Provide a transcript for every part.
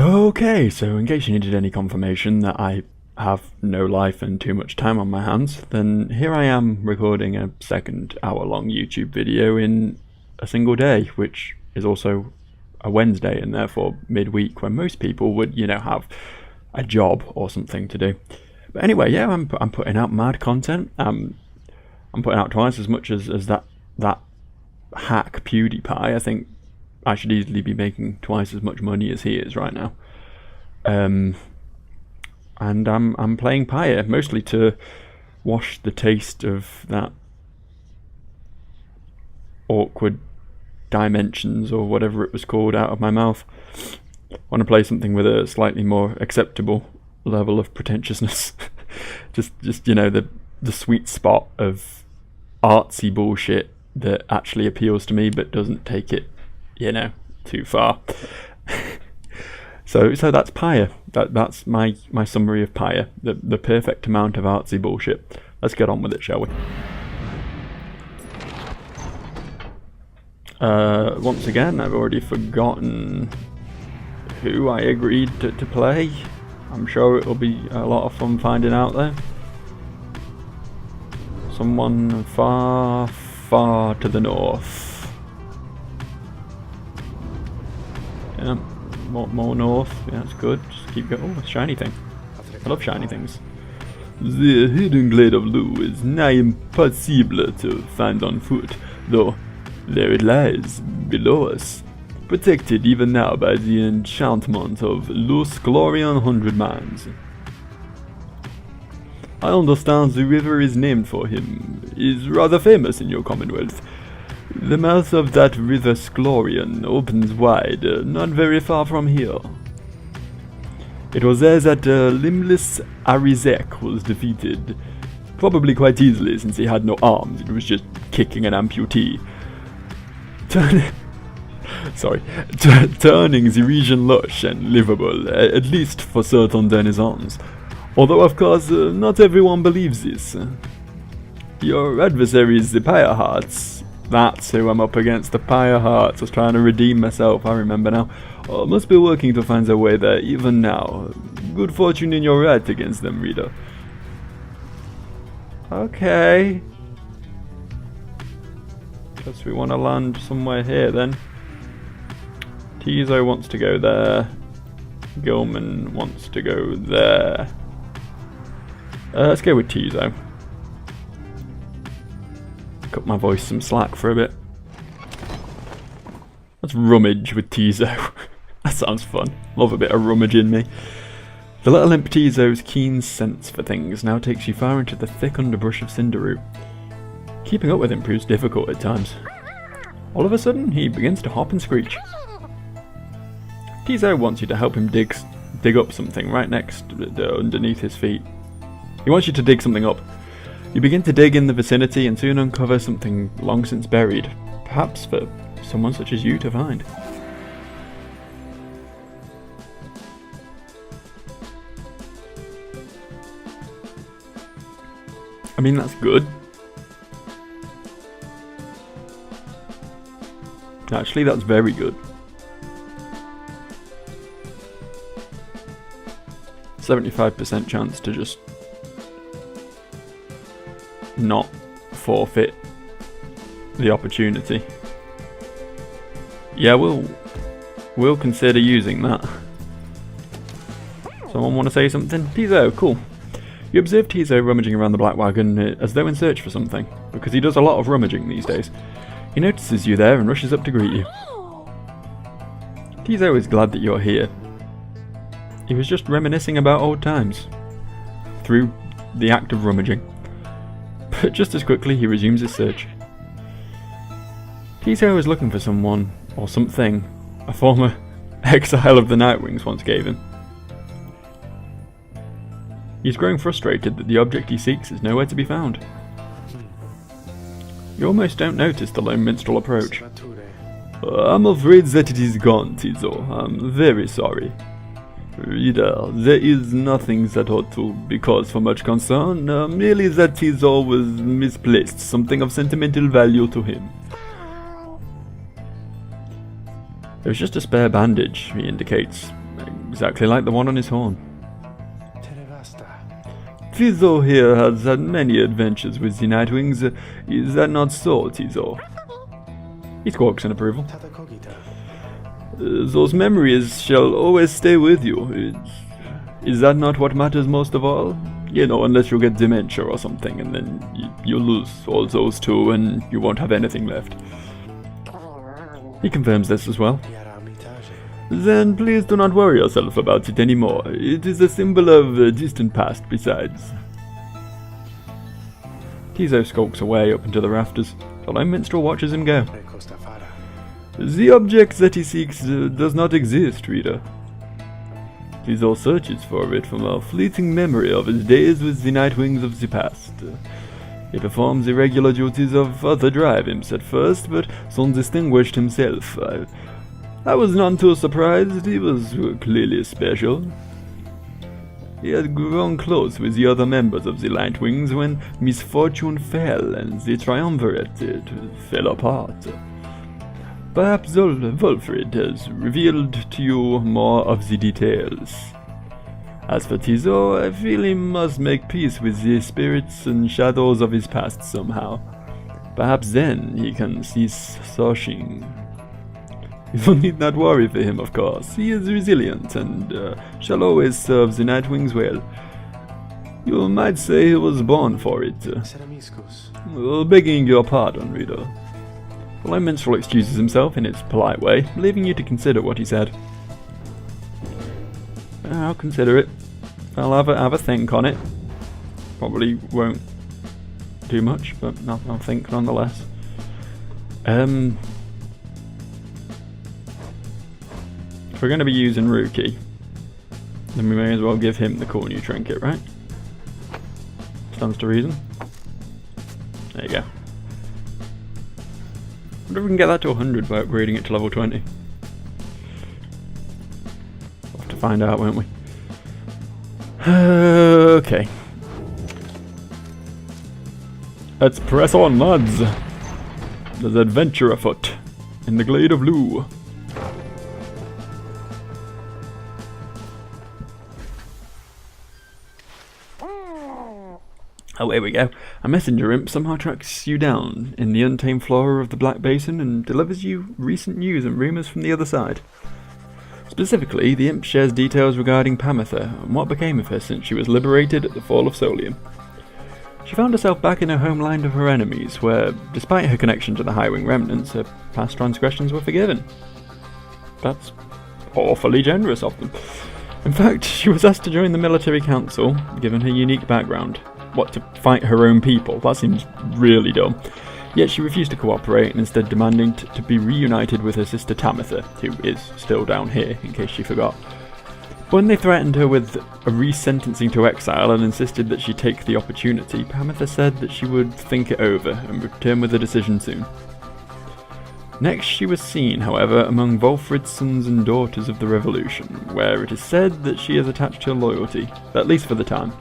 Okay, so in case you needed any confirmation that I have no life and too much time on my hands, then here I am recording a second hour-long YouTube video in a single day, which is also a Wednesday and therefore midweek when most people would, have a job or something to do. But anyway, yeah, I'm putting out mad content. I'm putting out twice as much as that hack PewDiePie. I think I should easily be making twice as much money as he is right now. And I'm playing Pyre mostly to wash the taste of that awkward dimensions or whatever it was called out of my mouth. I want to play something with a slightly more acceptable level of pretentiousness. just the sweet spot of artsy bullshit that actually appeals to me but doesn't take it too far. So that's Pyre. That's my summary of Pyre. The perfect amount of artsy bullshit. Let's get on with it, shall we? Once again, I've already forgotten who I agreed to play. I'm sure it'll be a lot of fun finding out there. Someone far, far to the north. Yeah, more north. Yeah, that's good. Just keep going. Oh, a shiny thing. I love shiny things. The hidden glade of Lu is nigh impossible to find on foot, though there it lies, below us, protected even now by the enchantment of Lu's Glorian 100 Mines. I understand the river is named for him, is rather famous in your commonwealth. The mouth of that river Sklorian opens wide, not very far from here. It was there that limbless Arizek was defeated, probably quite easily since he had no arms, it was just kicking an amputee. Turning the region lush and livable, at least for certain denizens. Although of course, not everyone believes this. Your adversaries, the Pyre Hearts. That's who I'm up against, the Pyre Hearts. I was trying to redeem myself, I remember now. Must be working to find their way there, even now. Good fortune in your right against them, reader. Okay. Guess we want to land somewhere here then. Tizo wants to go there. Gilman wants to go there. Let's go with Tizo. Cut my voice some slack for a bit. Let's rummage with Tizo. That sounds fun. Love a bit of rummage in me. The little imp Tizo's keen sense for things now takes you far into the thick underbrush of Cinderroot. Keeping up with him proves difficult at times. All of a sudden, he begins to hop and screech. Tizo wants you to help him dig up something right underneath his feet. He wants you to dig something up. You begin to dig in the vicinity and soon uncover something long since buried, perhaps for someone such as you to find. I mean, that's good. Actually, that's very good. 75% chance to just not forfeit the opportunity. Yeah, we'll consider using that. Someone want to say something? Tizo, cool. You observe Tizo rummaging around the black wagon as though in search for something, because he does a lot of rummaging these days. He notices you there and rushes up to greet you. Tizo is glad that you're here. He was just reminiscing about old times, through the act of rummaging. But just as quickly he resumes his search. Tizo is looking for someone, or something, a former exile of the Nightwings once gave him. He's growing frustrated that the object he seeks is nowhere to be found. You almost don't notice the lone minstrel approach. I'm afraid that it is gone, Tizo. I'm very sorry. Reader, there is nothing that ought to be cause for much concern, merely that Tizo was misplaced, something of sentimental value to him. There's just a spare bandage, he indicates, exactly like the one on his horn. Tizo here has had many adventures with the Nightwings. Is that not so, Tizo? He squawks in approval. Those memories shall always stay with you. Is that not what matters most of all? You know, unless you get dementia or something, and then you'll lose all those too, and you won't have anything left. He confirms this as well. Then please do not worry yourself about it anymore. It is a symbol of a distant past besides. Tizo skulks away up into the rafters. The lone minstrel watches him go. The object that he seeks does not exist, reader. Tizo searches for it from a fleeting memory of his days with the Nightwings of the past. He performs irregular duties of other drive-imps at first, but soon distinguished himself. I was none too surprised. He was clearly special. He had grown close with the other members of the Nightwings when misfortune fell and the triumvirate fell apart. Perhaps Wolfrid has revealed to you more of the details. As for Tizo, I feel he must make peace with the spirits and shadows of his past somehow. Perhaps then he can cease searching. You need not worry for him, of course. He is resilient and shall always serve the Nightwings well. You might say he was born for it. Begging your pardon, reader. The lone minstrel excuses himself in its polite way, leaving you to consider what he said. I'll consider it. I'll have a think on it. Probably won't do much, but I'll think nonetheless. If we're going to be using Ruki, then we may as well give him the cool new trinket, right? Stands to reason. There you go. I wonder if we can get that to 100 by upgrading it to level 20. We'll have to find out, won't we? Okay. Let's press on, lads. There's adventure afoot in the Glade of Lugh. Oh, here we go. A messenger imp somehow tracks you down in the untamed flora of the Black Basin and delivers you recent news and rumours from the other side. Specifically, the imp shares details regarding Pamitha and what became of her since she was liberated at the fall of Solium. She found herself back in her homeland of her enemies, where, despite her connection to the Highwing remnants, her past transgressions were forgiven. That's awfully generous of them. In fact, she was asked to join the military council, given her unique background. What, to fight her own people? That seems really dumb. Yet she refused to cooperate and instead demanding to be reunited with her sister Tamitha, who is still down here, in case she forgot. When they threatened her with a resentencing to exile and insisted that she take the opportunity, Pamitha said that she would think it over and return with a decision soon. Next she was seen, however, among Wolfrid's sons and daughters of the Revolution, where it is said that she has attached her loyalty, at least for the time.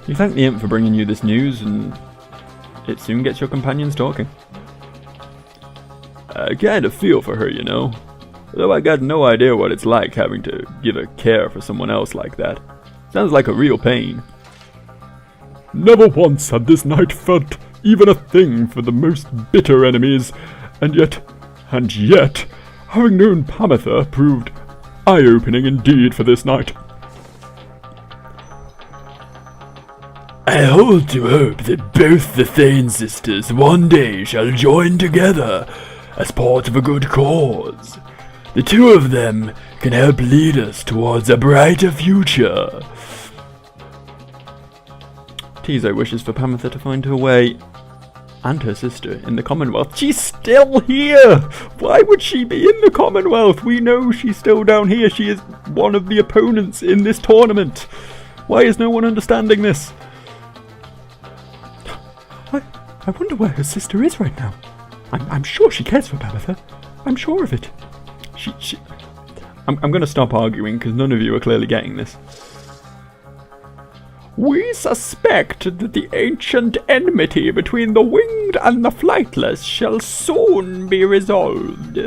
You thank the imp for bringing you this news, and it soon gets your companions talking. I kind of feel for her, you know. Though I got no idea what it's like having to give a care for someone else like that. Sounds like a real pain. Never once had this knight felt even a thing for the most bitter enemies, and yet, having known Pamitha proved eye-opening indeed for this knight. I hold to hope that both the Thane sisters one day shall join together as part of a good cause. The two of them can help lead us towards a brighter future. Tizo wishes for Pamitha to find her way, and her sister, in the Commonwealth. She's still here! Why would she be in the Commonwealth? We know she's still down here. She is one of the opponents in this tournament. Why is no one understanding this? I wonder where her sister is right now. I'm sure she cares for Pamitha. I'm sure of it. I'm going to stop arguing because none of you are clearly getting this. We suspect that the ancient enmity between the winged and the flightless shall soon be resolved.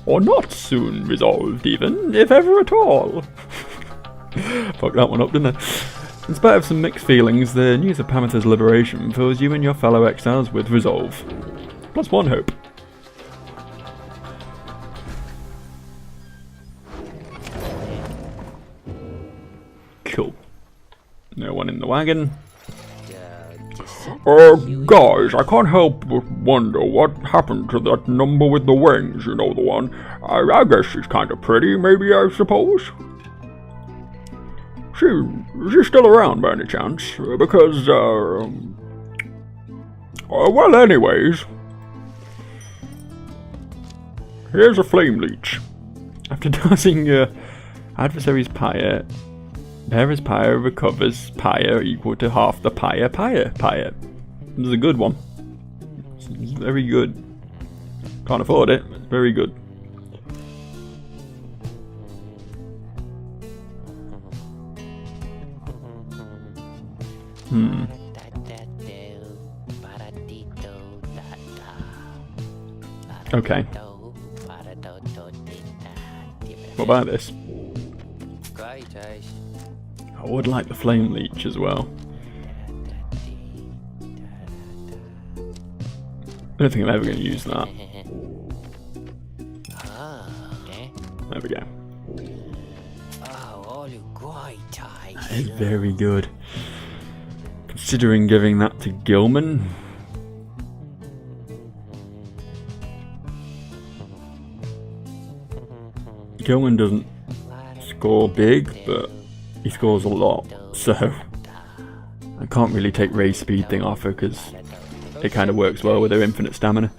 Or not soon resolved even, if ever at all. Fucked that one up, didn't I? In spite of some mixed feelings, the news of Pamitha's liberation fills you and your fellow exiles with resolve. Plus one hope. Cool. No one in the wagon. Guys, I can't help but wonder what happened to that number with the wings, you know, the one. I guess she's kind of pretty, maybe, I suppose. She's still around by any chance? Because, well, anyways. Here's a flame leech. After dosing your adversary's Pyre, Pyre's Pyre recovers Pyre equal to half the Pyre. This is a good one. It's very good. Can't afford it, but it's very good. Okay. What about this? I would like the flame leech as well. I don't think I'm ever going to use that. There we go. That is very good. Considering giving that to Gilman. Gilman doesn't score big, but he scores a lot, so I can't really take Ray's speed thing off her because it kind of works well with her infinite stamina.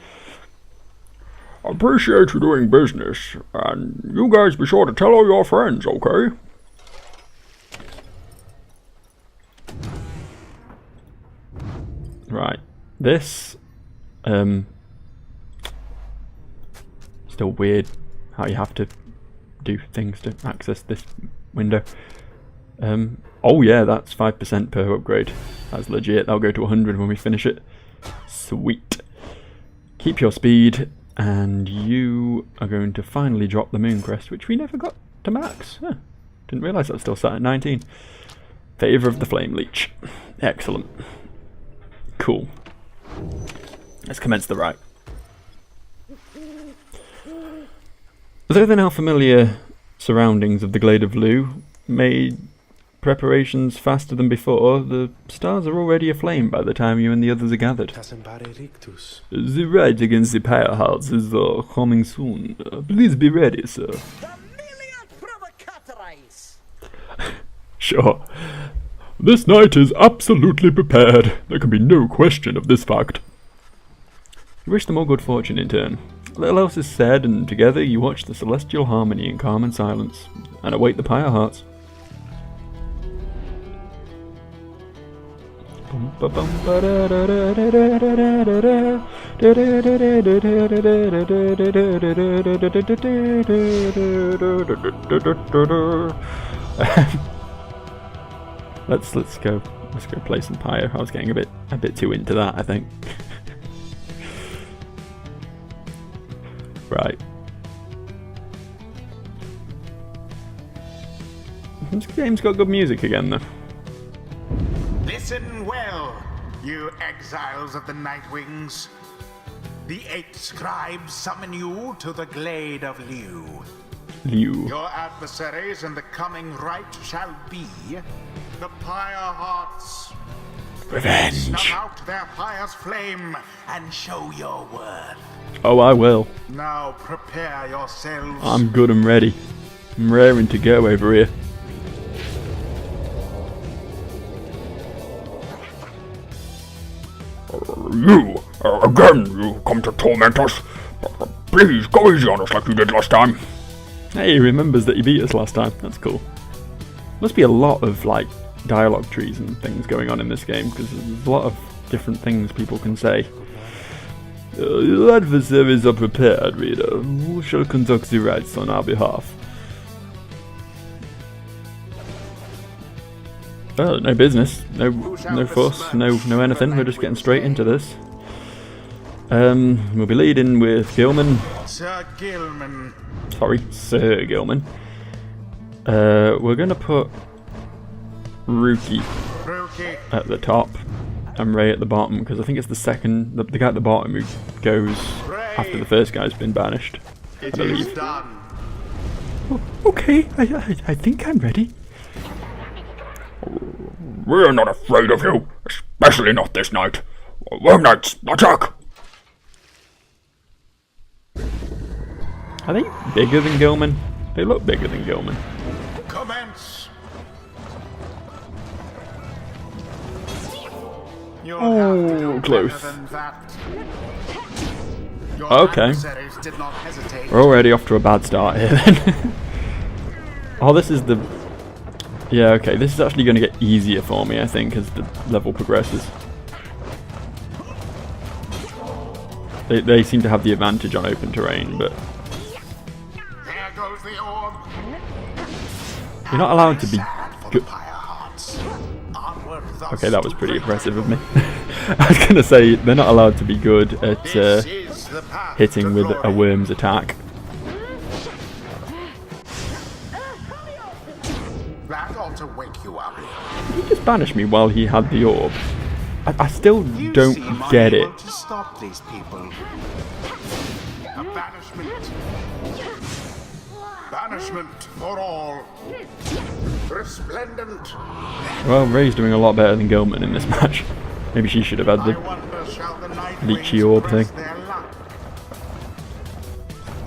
I appreciate you doing business, and you guys be sure to tell all your friends, okay? Right, this, still weird how you have to do things to access this window. Oh yeah, that's 5% per upgrade. That's legit. That'll go to 100 when we finish it. Sweet. Keep your speed, and you are going to finally drop the moon crest, which we never got to max. Huh. Didn't realise that was still sat at 19. Favour of the flame leech. Excellent. Cool. Let's commence the rite. Though the now familiar surroundings of the Glade of Lu made preparations faster than before, the stars are already aflame by the time you and the others are gathered. The rite against the Pyre Hearts is coming soon. Please be ready, sir. Sure. This knight is absolutely prepared. There can be no question of this fact. You wish them all good fortune in turn. Little else is said, and together you watch the celestial harmony in calm and silence, and await the Pyre Hearts. Let's go play some Pyre. I was getting a bit too into that, I think. Right. This game's got good music again, though. Listen well, you exiles of the Nightwings. The 8 scribes summon you to the Glade of Lu. Your adversaries in the coming rite shall be the Pyre Hearts. Revenge. Snuff out their fire's flame and show your worth. Oh, I will. Now prepare yourselves. I'm good and ready. I'm raring to go over here. Again, you come to torment us. Please, go easy on us like you did last time. Hey, he remembers that he beat us last time. That's cool. Must be a lot of, like, dialogue trees and things going on in this game, because there's a lot of different things people can say. Your adversaries are prepared, reader. Who shall conduct the rites on our behalf? Oh, no business. No fuss. No anything. We're just getting straight into this. We'll be leading with Gilman. Sir Gilman. Sorry, Sir Gilman. We're gonna put Rookie at the top and Ray at the bottom, because I think it's the second, the guy at the bottom who goes after the first guy's been banished. I believe. Done. Oh, okay, I think I'm ready. We're not afraid of you, especially not this night. Worm Knights, attack! Are they bigger than Gilman? They look bigger than Gilman. Commence. Oh, close. Your Okay. adversaries did not hesitate. We're already off to a bad start here then. Oh, this is the... Yeah, okay, this is actually going to get easier for me, I think, as the level progresses. They seem to have the advantage on open terrain, but... There goes the orb. You're not allowed to be good. Onward, Okay, that was pretty impressive of me. I was going to say, they're not allowed to be good at This is the path hitting to with glory. a worm's attack. That ought to wake you up. He just banished me while he had the orb. I still You don't seem get it. unable to stop these people. A banishment. Banishment for all. Resplendent. Well, Ray's doing a lot better than Gilman in this match. Maybe she should have had I the wonder shall the night leechy winds orb press thing. their luck?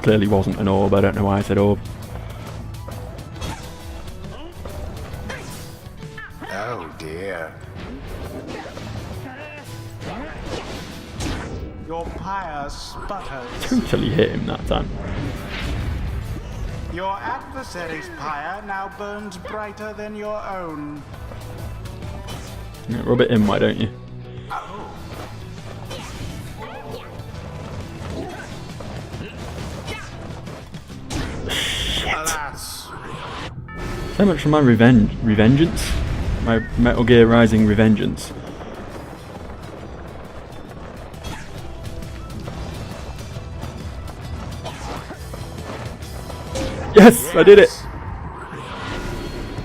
Clearly wasn't an orb, I don't know why I said orb. Oh dear. Your pyre sputters. Totally hit him that time. Your adversary's pyre now burns brighter than your own. Yeah, rub it in, why don't you? Alas. So much for my revengeance. My Metal Gear Rising revengeance. Yes, I did it!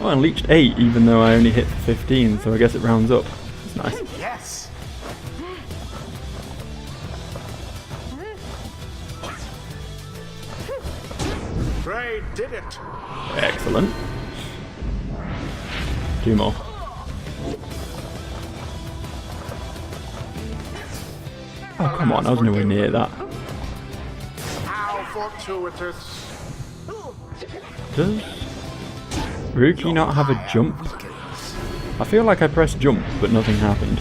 Oh, and leached 8 even though I only hit 15, so I guess it rounds up. That's nice. Yes. Ray did it. Excellent. 2 more. Oh, come on, I was nowhere near that. How fortuitous. Does Rookie not have a jump? I feel like I pressed jump, but nothing happened.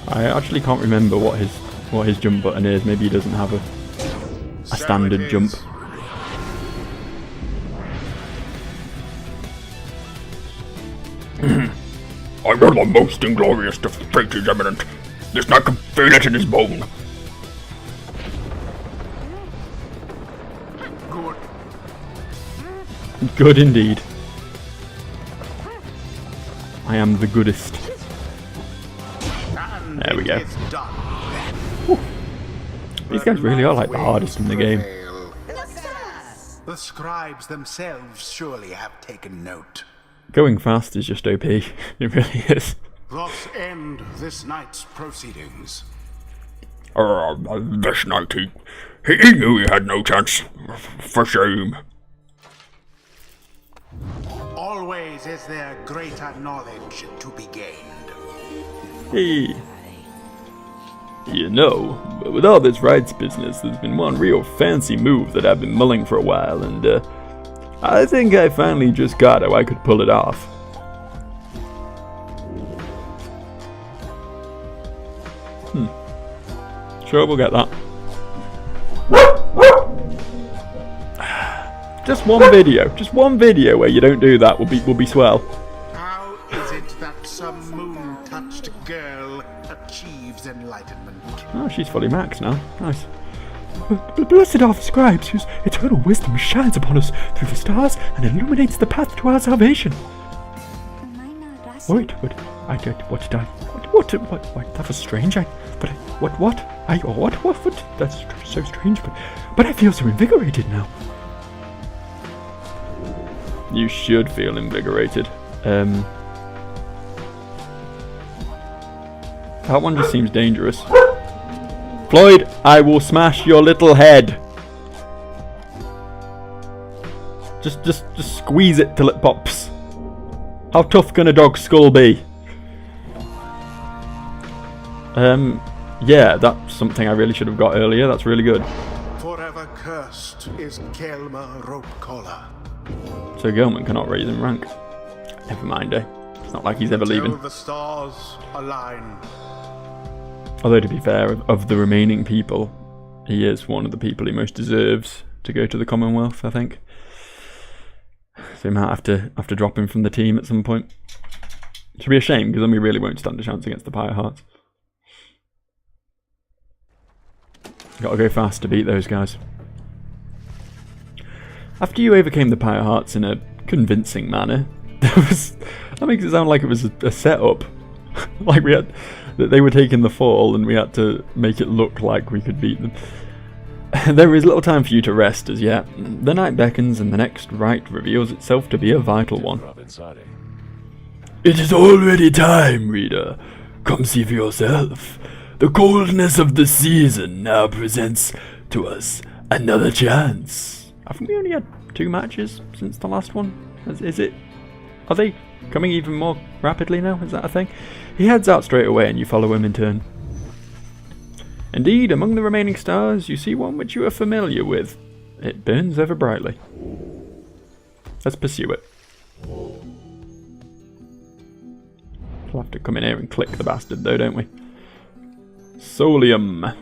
I actually can't remember what his jump button is. Maybe he doesn't have a standard jump. I know the most inglorious defeat is imminent. This knight can feel it in his bone. Good. Good indeed. I am the goodest. And There we go. it's done. These guys really are like the hardest in the game. The scribes themselves surely have taken note. Going fast is just OP. It really is. Thus end this night's proceedings. This knight, he knew he had no chance. For shame. Always is there greater knowledge to be gained. Hey. You know, with all this rights business, there's been one real fancy move that I've been mulling for a while, and I think I finally just got how I could pull it off. Sure, we'll get that. Just one video where you don't do that will be swell. How is it that some moon-touched girl achieves enlightenment? Oh, she's fully maxed now. Nice. Blessed are the scribes whose eternal wisdom shines upon us through the stars and illuminates the path to our salvation. Wait, what did I? What? That was strange. What? What? That's so strange, but I feel so invigorated now. You should feel invigorated. That one just seems dangerous. Floyd, I will smash your little head. Just squeeze it till it pops. How tough can a dog's skull be? Yeah, that's something I really should have got earlier. That's really good. Forever cursed is Kelma Rope Collar. So Gelman cannot raise in rank. Never mind, eh? It's not like he's ever leaving. The stars align. Although, to be fair, of the remaining people, he is one of the people who most deserves to go to the Commonwealth, I think. So he might have to drop him from the team at some point. It should be a shame, because then we really won't stand a chance against the Pyre Hearts. Gotta go fast to beat those guys. After you overcame the Pyre Hearts in a convincing manner, that makes it sound like it was a setup. Like that they were taking the fall and we had to make it look like we could beat them. There is little time for you to rest as yet. The night beckons and the next rite reveals itself to be a vital one. It is already time, reader. Come see for yourself. The coldness of the season now presents to us another chance. I think we only had 2 matches since the last one. Is it? Are they coming even more rapidly now? Is that a thing? He heads out straight away and you follow him in turn. Indeed, among the remaining stars, you see one which you are familiar with. It burns ever brightly. Let's pursue it. We'll have to come in here and click the bastard though, don't we? Solium.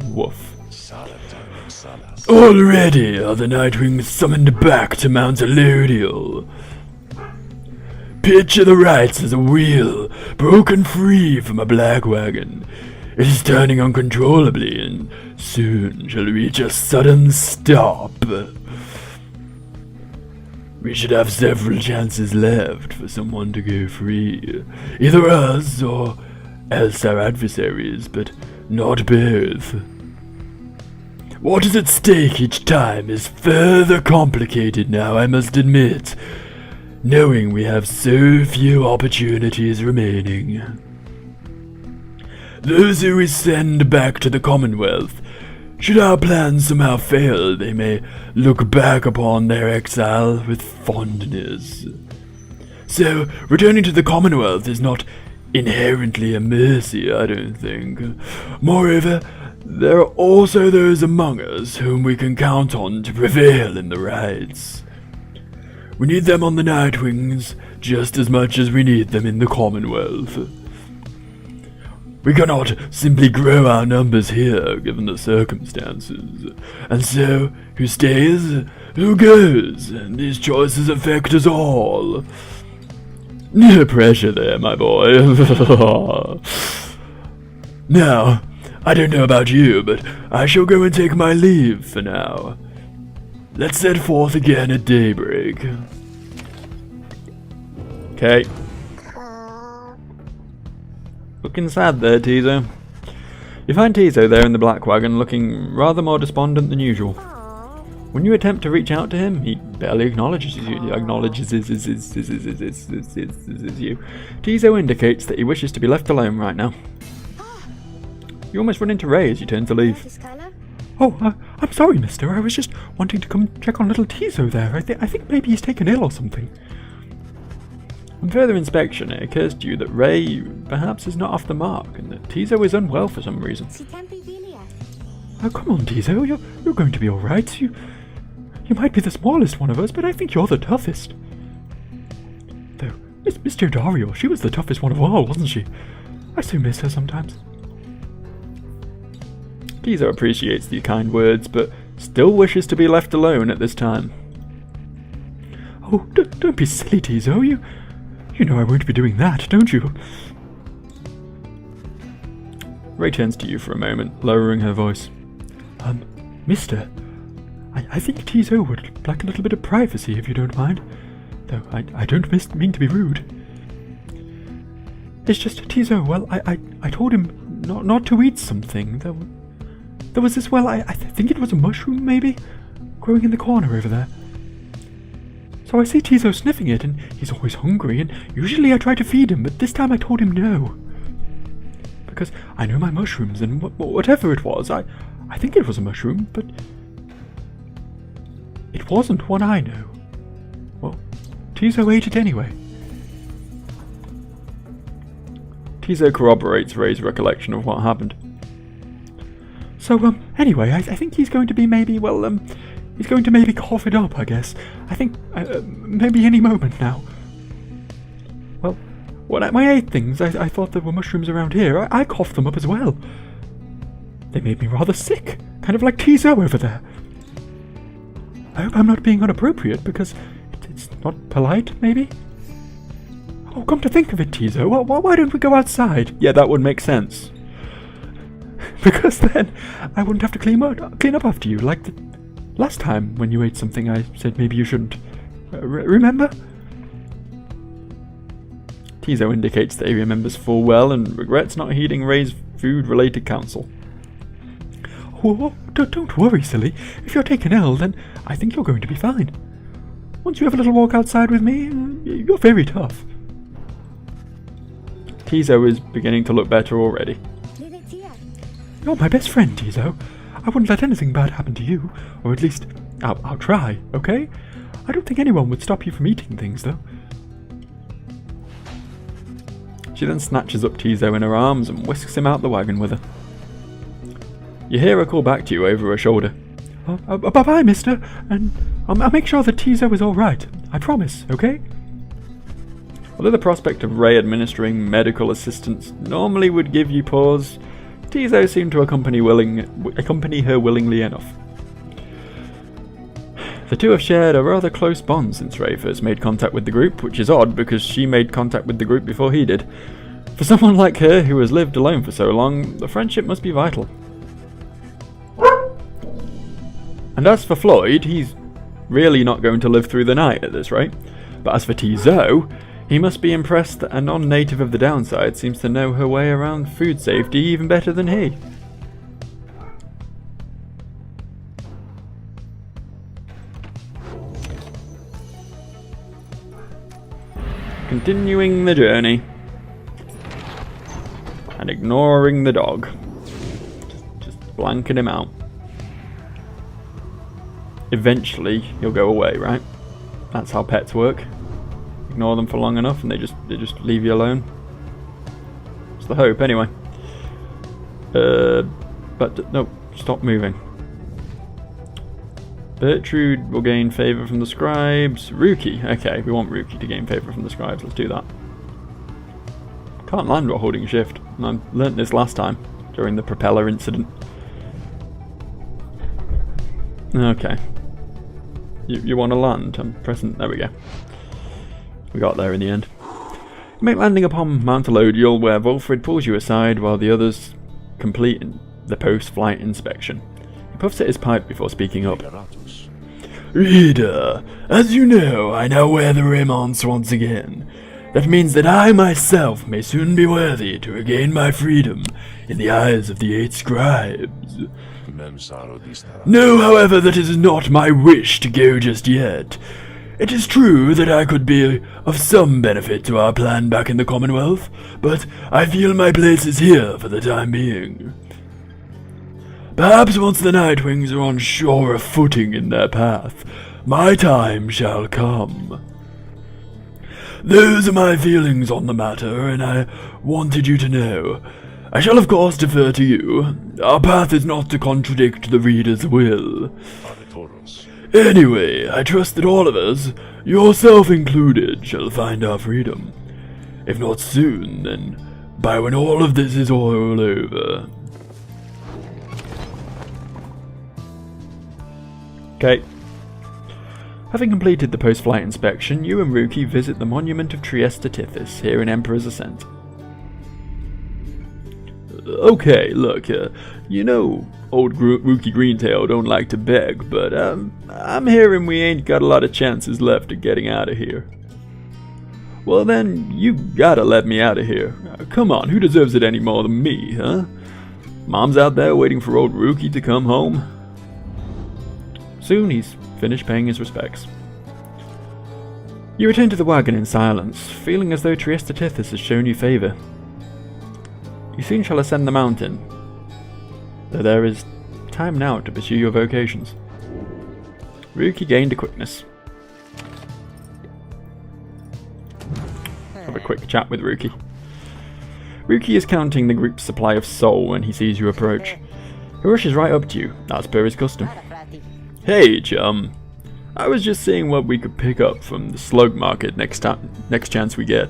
Woof. Already are the Nightwings summoned back to Mount Elodial. Picture the rites as a wheel broken free from a black wagon. It is turning uncontrollably and soon shall reach a sudden stop. We should have several chances left for someone to go free. Either us or else our adversaries, but not both. What is at stake each time is further complicated now, I must admit, knowing we have so few opportunities remaining. Those who we send back to the Commonwealth, should our plans somehow fail, they may look back upon their exile with fondness. So, returning to the Commonwealth is not inherently a mercy, I don't think. Moreover, there are also those among us whom we can count on to prevail in the rites. We need them on the Nightwings just as much as we need them in the Commonwealth. We cannot simply grow our numbers here, given the circumstances. And so, who stays, who goes, and these choices affect us all. No pressure there, my boy. Now, I don't know about you, but I shall go and take my leave for now. Let's set forth again at daybreak. Okay. Looking sad there, Tizo. You find Tizo there in the black wagon, looking rather more despondent than usual. When you attempt to reach out to him, he barely acknowledges you. You. Tizo indicates that he wishes to be left alone right now. You almost run into Ray as you turn to leave. Oh, I'm sorry, mister. I was just wanting to come check on little Tizo there. I think maybe he's taken ill or something. On further inspection, it occurs to you that Ray perhaps is not off the mark, and that Tizo is unwell for some reason. Oh, come on, Tizo. You're going to be all right. You might be the smallest one of us, but I think you're the toughest. Though, Miss Dario, she was the toughest one of all, wasn't she? I so miss her sometimes. Tizo appreciates these kind words, but still wishes to be left alone at this time. Oh, don't be silly, Tizo. You know I won't be doing that, don't you? Ray turns to you for a moment, lowering her voice. Mister, I think Tizo would like a little bit of privacy, if you don't mind. though I don't mean to be rude. It's just, Tizo, well, I told him not to eat something. There was this, well, I think it was a mushroom, maybe? Growing in the corner over there. So I see Tizo sniffing it, and he's always hungry, and usually I try to feed him, but this time I told him no. Because I know my mushrooms, and whatever it was, I think it was a mushroom, but it wasn't one I know. Well, Tizo ate it anyway. Tizo corroborates Ray's recollection of what happened. So, anyway, I think he's going to be maybe, well, he's going to maybe cough it up, I guess. I think, maybe any moment now. Well, when I ate things, I thought there were mushrooms around here. I coughed them up as well. They made me rather sick, kind of like Tizo over there. I hope I'm not being inappropriate, because it's not polite, maybe? Oh, come to think of it, Tizo, why don't we go outside? Yeah, that would make sense. Because then I wouldn't have to clean up after you, like the last time when you ate something I said maybe you shouldn't. Remember? Tizo indicates that he remembers full well and regrets not heeding Ray's food-related counsel. Oh, don't worry, silly. If you're taken ill, then I think you're going to be fine. Once you have a little walk outside with me, you're very tough. Tizo is beginning to look better already. You're my best friend, Tizo. I wouldn't let anything bad happen to you, or at least I'll try, okay? I don't think anyone would stop you from eating things, though. She then snatches up Tizo in her arms and whisks him out the wagon with her. You hear her call back to you over her shoulder. Bye-bye, mister, and I'll make sure that Tizo is alright. I promise, okay? Although the prospect of Ray administering medical assistance normally would give you pause, Tizo seemed to accompany her willingly enough. The two have shared a rather close bond since Ray first made contact with the group, which is odd because she made contact with the group before he did. For someone like her who has lived alone for so long, the friendship must be vital. And as for Floyd, he's really not going to live through the night at this rate. But as for Tizo, he must be impressed that a non-native of the downside seems to know her way around food safety even better than he. Continuing the journey. And ignoring the dog. Just blanking him out. Eventually, he'll go away, right? That's how pets work. Ignore them for long enough and they just leave you alone. It's the hope, anyway. But no, stop moving. Bertrude will gain favour from the scribes. Rookie, okay, we want Rookie to gain favour from the scribes, let's do that. Can't land while holding shift. I learnt this last time, during the propeller incident. Okay. You want to land? I'm pressing, there we go. We got there in the end. You make landing upon Mount Elodial, where Volfrid pulls you aside while the others complete the post-flight inspection. He puffs at his pipe before speaking up. Reader, as you know, I now wear the Raymons once again. That means that I myself may soon be worthy to regain my freedom in the eyes of the 8 scribes. Know, however, that it is not my wish to go just yet. It is true that I could be of some benefit to our plan back in the Commonwealth, but I feel my place is here for the time being. Perhaps once the Nightwings are on surer footing in their path, my time shall come. Those are my feelings on the matter, and I wanted you to know. I shall of course defer to you. Our path is not to contradict the reader's will. Anyway, I trust that all of us, yourself included, shall find our freedom. If not soon, then by when all of this is all over. Okay. Having completed the post-flight inspection, you and Rookie visit the monument of Trieste Tithys, here in Emperor's Ascent. Okay, look, you know old Rookie Greentail don't like to beg, but I'm hearing we ain't got a lot of chances left of getting out of here. Well then, you gotta let me out of here. Come on, who deserves it any more than me, huh? Mom's out there waiting for old Rookie to come home. Soon he's finished paying his respects. You return to the wagon in silence, feeling as though Trieste Tithys has shown you favour. You soon shall ascend the mountain, though there is time now to pursue your vocations. Rookie gained a quickness. Have a quick chat with Rookie. Rookie is counting the group's supply of soul when he sees you approach. He rushes right up to you, as per his custom. Hey, chum. I was just seeing what we could pick up from the slug market next chance we get.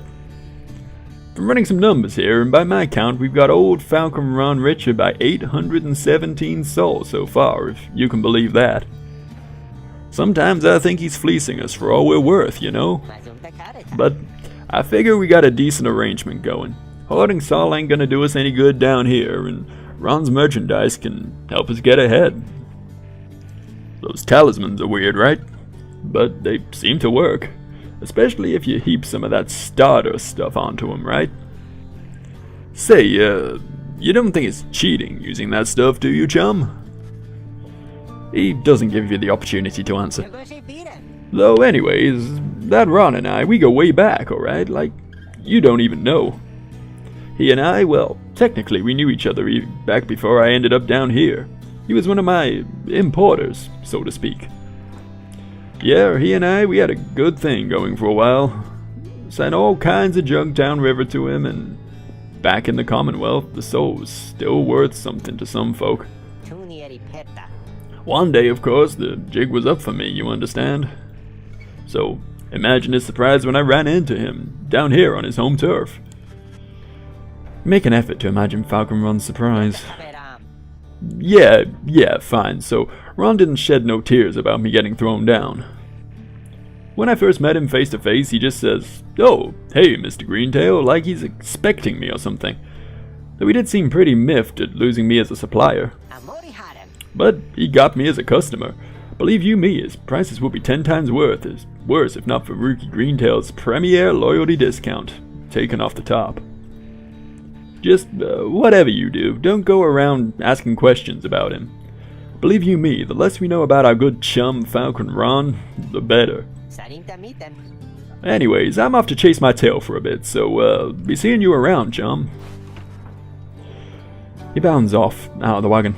I'm running some numbers here, and by my count, we've got old Falcon Ron richer by 817 souls so far, if you can believe that. Sometimes I think he's fleecing us for all we're worth, you know? But I figure we got a decent arrangement going. Hoarding Saul ain't gonna do us any good down here, and Ron's merchandise can help us get ahead. Those talismans are weird, right? But they seem to work. Especially if you heap some of that Stardust stuff onto them, right? Say, you don't think it's cheating using that stuff, do you, chum? He doesn't give you the opportunity to answer. Though anyways, that Ron and I, we go way back, alright? Like, you don't even know. He and I, well, technically we knew each other back before I ended up down here. He was one of my importers, so to speak. Yeah, he and I, we had a good thing going for a while. Sent all kinds of junk downriver to him, and back in the Commonwealth, the soul was still worth something to some folk. One day, of course, the jig was up for me, you understand? So, imagine his surprise when I ran into him, down here on his home turf. Make an effort to imagine Falcon Ron's surprise. Yeah, fine, so Ron didn't shed no tears about me getting thrown down. When I first met him face to face, he just says, "Oh, hey, Mr. Greentail," like he's expecting me or something. Though he did seem pretty miffed at losing me as a supplier. But he got me as a customer. Believe you me, his prices would be 10 times worse if not for Rookie Greentail's premier loyalty discount, taken off the top. Just, whatever you do, don't go around asking questions about him. Believe you me, the less we know about our good chum Falcon Ron, the better. Anyways, I'm off to chase my tail for a bit, so, be seeing you around, chum. He bounds off, out of the wagon.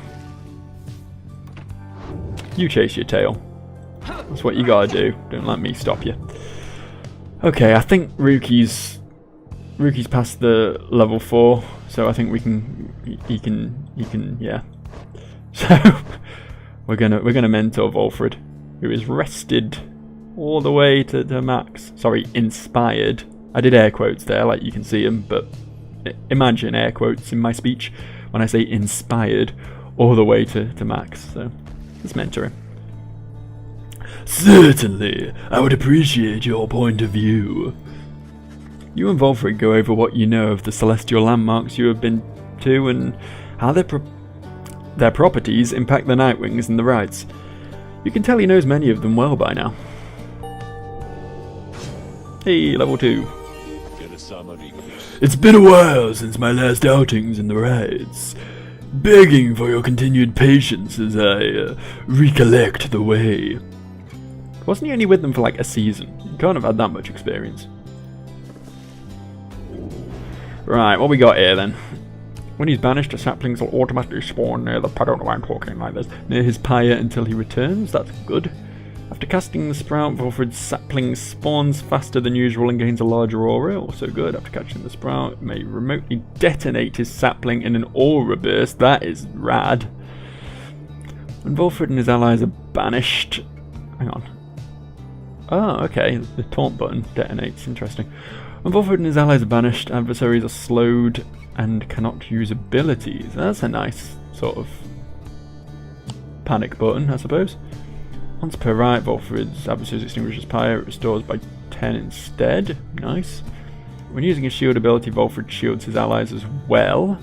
You chase your tail. That's what you gotta do. Don't let me stop you. Okay, I think Rookie's past the level 4, so I think he can, yeah. So we're gonna mentor Volfred, who is rested all the way to max. Sorry, inspired. I did air quotes there, like you can see them, but imagine air quotes in my speech when I say inspired all the way to max. So let's mentor him. Certainly, I would appreciate your point of view. You and Volfred go over what you know of the celestial landmarks you have been to and how their properties impact the Nightwings and the Rites. You can tell he knows many of them well by now. Hey, level 2. It's been a while since my last outings in the Rites. Begging for your continued patience as I recollect the way. Wasn't he only with them for like a season? He can't have had that much experience. Right, what we got here then? When he's banished, the saplings will automatically spawn near the... I don't know why I'm talking like this. Near his pyre until he returns. That's good. After casting the sprout, Volfred's sapling spawns faster than usual and gains a larger aura. Also good. After catching the sprout, it may remotely detonate his sapling in an aura burst. That is rad. When Volfred and his allies are banished... Hang on. Oh, okay. The taunt button detonates. Interesting. When Volfred and his allies are banished, adversaries are slowed and cannot use abilities. That's a nice sort of panic button, I suppose. Once per right, Volfred's adversaries extinguishes Pyre, it restores by 10 instead. Nice. When using his shield ability, Volfred shields his allies as well.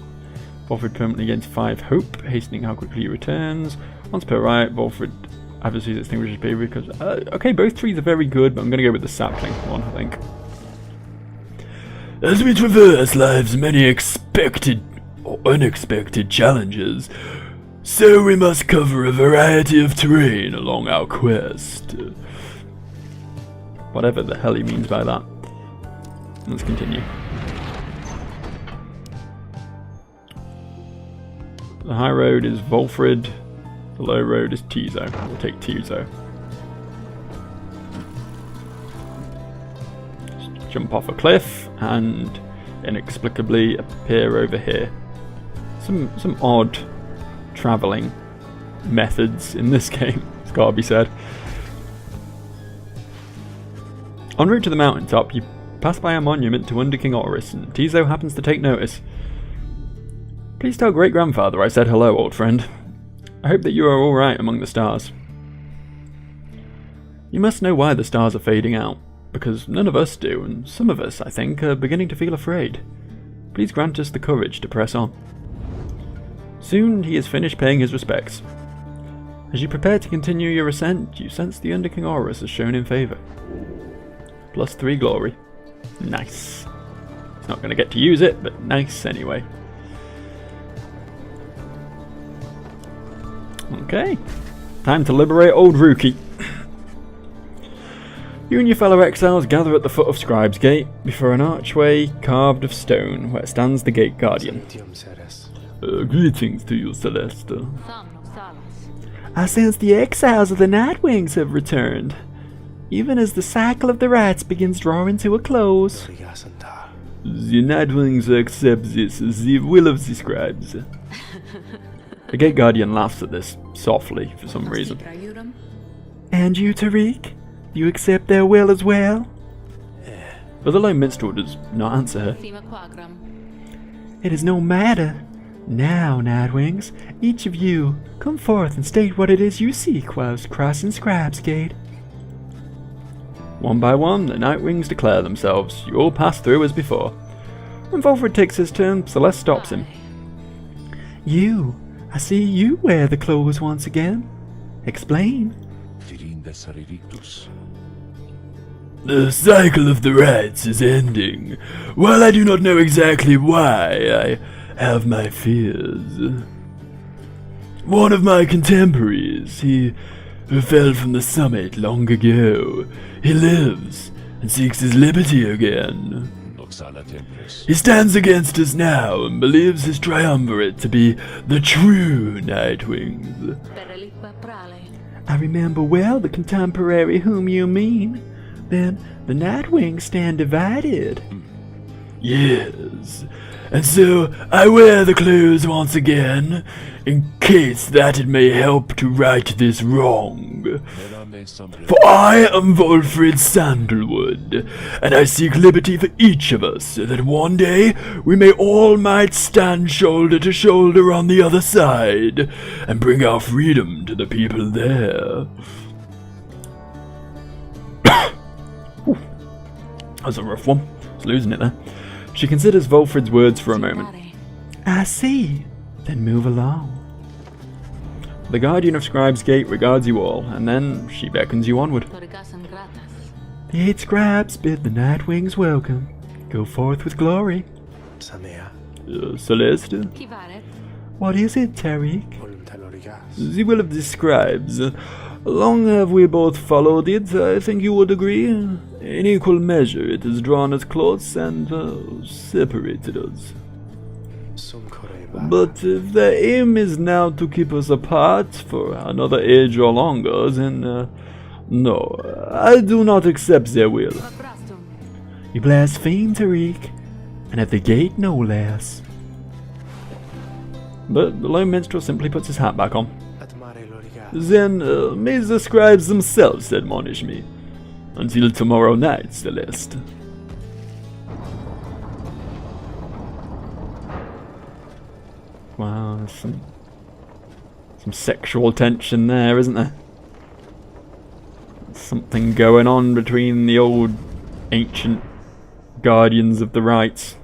Volfred permanently gains 5 hope, hastening how quickly he returns. Once per right, Volfred adversaries extinguishes Pyre because... okay, both trees are very good, but I'm going to go with the sapling one, I think. As we traverse life's many expected or unexpected challenges, so we must cover a variety of terrain along our quest. Whatever the hell he means by that. Let's continue. The high road is Volfrid, the low road is Tizo. We'll take Tizo. Just jump off a cliff and inexplicably appear over here. Some odd travelling methods in this game, it's gotta be said. En route to the mountaintop, you pass by a monument to Under King Oris, and Tizo happens to take notice. Please tell great-grandfather I said hello, old friend. I hope that you are alright among the stars. You must know why the stars are fading out, because none of us do, and some of us, I think, are beginning to feel afraid. Please grant us the courage to press on. Soon he has finished paying his respects. As you prepare to continue your ascent, you sense the Under King Oris has shown in favour. +3 glory. Nice. He's not going to get to use it, but nice anyway. Okay, time to liberate old Rookie. You and your fellow exiles gather at the foot of Scribe's Gate, before an archway carved of stone, where stands the Gate Guardian. Greetings to you, Celeste. I sense the exiles of the Nightwings have returned, even as the cycle of the rites begins drawing to a close. The Nightwings accept this as the will of the Scribes. The Gate Guardian laughs at this, softly, for some reason. And you, Tariq? Do you accept their will as well? But the lone minstrel does not answer her. It is no matter. Now, Nightwings, each of you, come forth and state what it is you seek whilst crossing Scribe's Gate. One by one, the Nightwings declare themselves. You all pass through as before. When Volfrid takes his turn, Celeste stops him. You, I see you wear the clothes once again. Explain. The cycle of the rites is ending. While I do not know exactly why, I have my fears. One of my contemporaries, he fell from the summit long ago. He lives and seeks his liberty again. He stands against us now and believes his triumvirate to be the true Nightwings. I remember well the contemporary whom you mean. Then the Nightwings stand divided. Yes, and so I wear the clothes once again, in case that it may help to right this wrong. For I am Volfrid Sandalwood, and I seek liberty for each of us, so that one day we may all might stand shoulder to shoulder on the other side, and bring our freedom to the people there. That's a rough one. It's losing it there. She considers Volfrid's words for a moment. I see. Then move along. The Guardian of Scribe's Gate regards you all, and then she beckons you onward. The 8 scribes bid the Nightwings welcome. Go forth with glory. Celeste? What is it, Tariq? The will of the scribes. Long have we both followed it, I think you would agree. In equal measure, it has drawn us close and separated us. But if their aim is now to keep us apart for another age or longer, then no, I do not accept their will. You blaspheme, Tariq, and at the gate no less. But the lone minstrel simply puts his hat back on. Then may the scribes themselves admonish me. Until tomorrow night, Celeste. Wow, there's some sexual tension there, isn't there? Something going on between the old ancient guardians of the rites.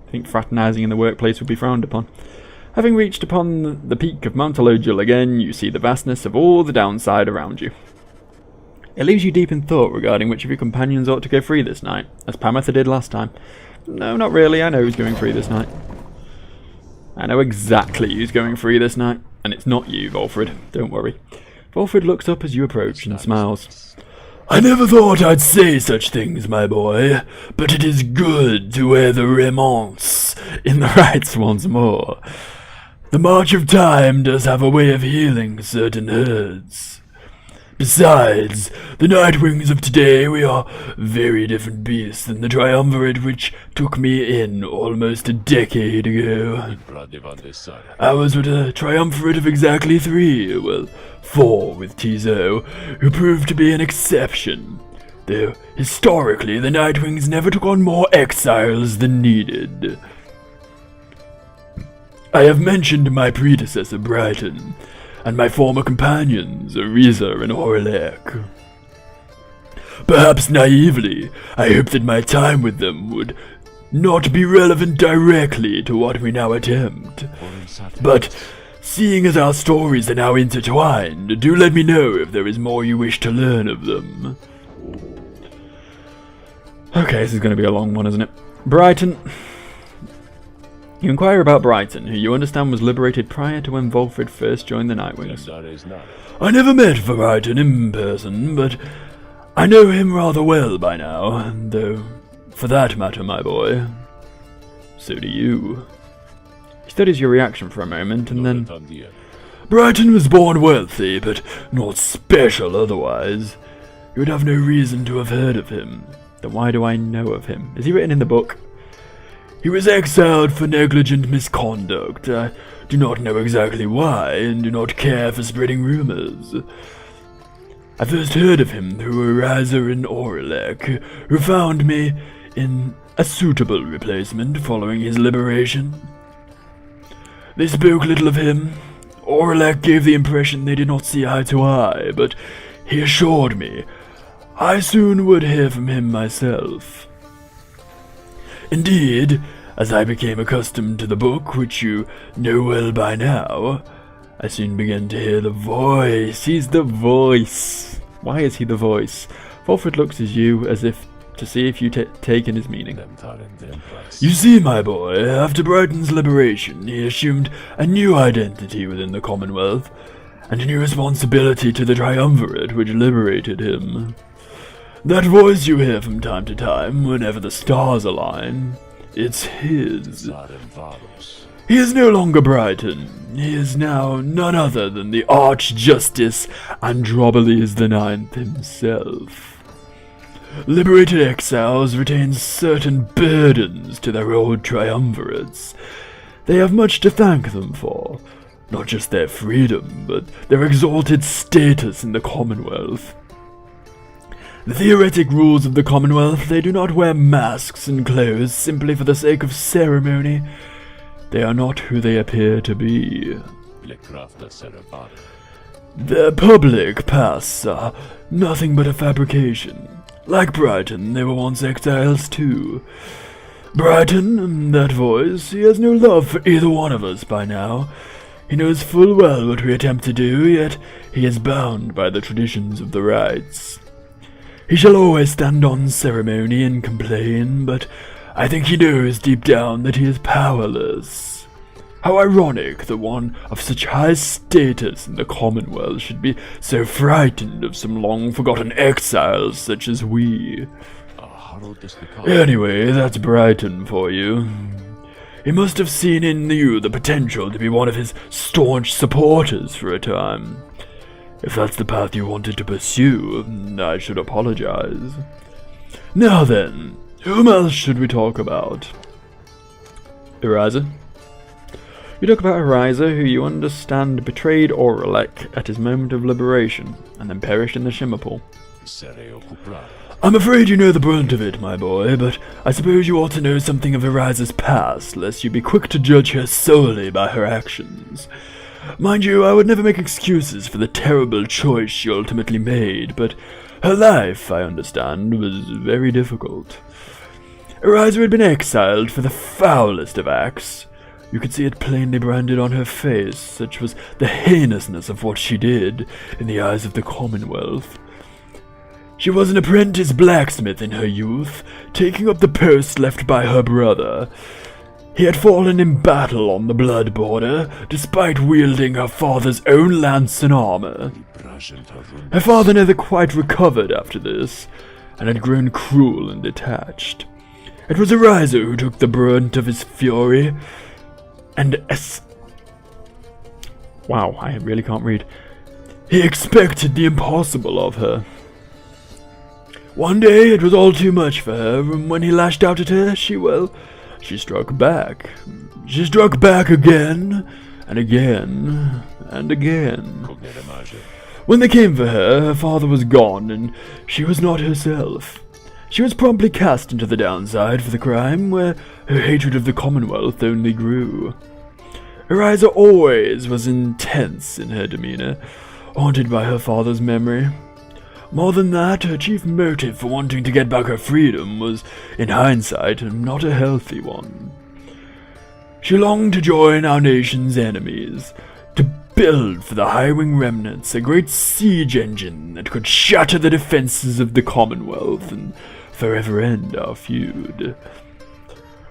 I think fraternizing in the workplace would be frowned upon. Having reached upon the peak of Mount Alojil again, you see the vastness of all the downside around you. It leaves you deep in thought regarding which of your companions ought to go free this night, as Pamatha did last time. No, not really, I know who's going free this night. I know exactly who's going free this night, and it's not you, Volfred, don't worry. Volfred looks up as you approach and smiles. I never thought I'd say such things, my boy, but it is good to wear the remance in the rites once more. The march of time does have a way of healing certain herds. Besides, the Nightwings of today, we are very different beasts than the Triumvirate which took me in almost a decade ago. Ours were a Triumvirate of exactly 3, well, 4 with Tizo, who proved to be an exception. Though, historically, the Nightwings never took on more exiles than needed. I have mentioned my predecessor, Brighton, and my former companions, Ariza and Orlek. Perhaps naively, I hoped that my time with them would not be relevant directly to what we now attempt. But, seeing as our stories are now intertwined, do let me know if there is more you wish to learn of them. Okay, this is going to be a long one, isn't it? Brighton. You inquire about Brighton, who you understand was liberated prior to when Volfred first joined the Nightwings. I never met Brighton in person, but I know him rather well by now, though, for that matter, my boy, so do you. He studies your reaction for a moment, and then... Brighton was born wealthy, but not special otherwise. You would have no reason to have heard of him. Then why do I know of him? Is he written in the book? He was exiled for negligent misconduct. I do not know exactly why, and do not care for spreading rumors. I first heard of him through Ariza and Orlek, who found me in a suitable replacement following his liberation. They spoke little of him. Orlek gave the impression they did not see eye to eye, but he assured me I soon would hear from him myself. Indeed, as I became accustomed to the book, which you know well by now, I soon began to hear the voice. He's the voice. Why is he the voice? Volfred looks at you as if to see if you take in his meaning. You see, my boy, after Brighton's liberation, he assumed a new identity within the Commonwealth, and a new responsibility to the Triumvirate which liberated him. That voice you hear from time to time, whenever the stars align, it's his. He is no longer Brighton. He is now none other than the Archjustice Androboles IX himself. Liberated exiles retain certain burdens to their old triumvirates. They have much to thank them for, not just their freedom, but their exalted status in the Commonwealth. The theoretic rules of the Commonwealth, they do not wear masks and clothes simply for the sake of ceremony. They are not who they appear to be. Their public pasts are nothing but a fabrication. Like Brighton, they were once exiles too. Brighton, that voice, he has no love for either one of us by now. He knows full well what we attempt to do, yet he is bound by the traditions of the rites. He shall always stand on ceremony and complain, but I think he knows deep down that he is powerless. How ironic that one of such high status in the Commonwealth should be so frightened of some long-forgotten exiles such as we. Anyway, that's Brighton for you. He must have seen in you the potential to be one of his staunch supporters for a time. If that's the path you wanted to pursue, I should apologize. Now then, whom else should we talk about? Ariza? You talk about Ariza, who you understand betrayed Orlek at his moment of liberation, and then perished in the Shimmer Pool. I'm afraid you know the brunt of it, my boy, but I suppose you ought to know something of Ariza's past, lest you be quick to judge her solely by her actions. Mind you, I would never make excuses for the terrible choice she ultimately made, but her life, I understand, was very difficult. Ariza had been exiled for the foulest of acts. You could see it plainly branded on her face, such was the heinousness of what she did in the eyes of the Commonwealth. She was an apprentice blacksmith in her youth, taking up the post left by her brother. He had fallen in battle on the blood border, despite wielding her father's own lance and armor. Her father never quite recovered after this, and had grown cruel and detached. It was Ariza who took the brunt of his fury, and wow, I really can't read. He expected the impossible of her. One day it was all too much for her, and when he lashed out at her, she struck back. She struck back again, and again, and again. When they came for her, her father was gone, and she was not herself. She was promptly cast into the downside for the crime, where her hatred of the Commonwealth only grew. Ariza always was intense in her demeanor, haunted by her father's memory. More than that, her chief motive for wanting to get back her freedom was, in hindsight, not a healthy one. She longed to join our nation's enemies, to build for the Highwing remnants a great siege engine that could shatter the defenses of the Commonwealth and forever end our feud.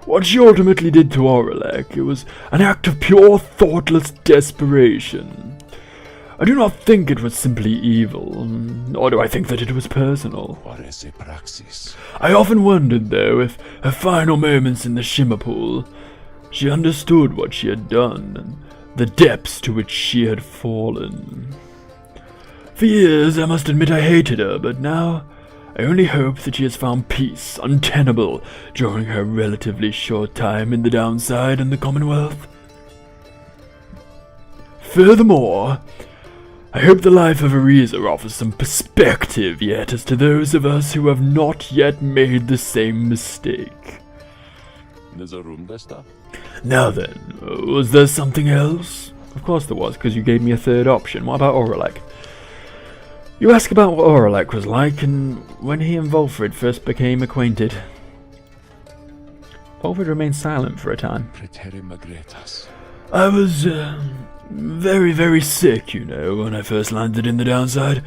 What she ultimately did to Aurelek, it was an act of pure, thoughtless desperation. I do not think it was simply evil, nor do I think that it was personal. I often wondered, though, if her final moments in the Shimmer Pool, she understood what she had done, and the depths to which she had fallen. For years, I must admit I hated her, but now I only hope that she has found peace untenable during her relatively short time in the downside and the Commonwealth. Furthermore, I hope the life of Ariza offers some perspective yet as to those of us who have not yet made the same mistake. Now then, was there something else? Of course there was, because you gave me a third option. What about Aurelek? You ask about what Aurelek was like, and when he and Volfrid first became acquainted. Volfrid remained silent for a time. I was, very, very sick, you know, when I first landed in the downside.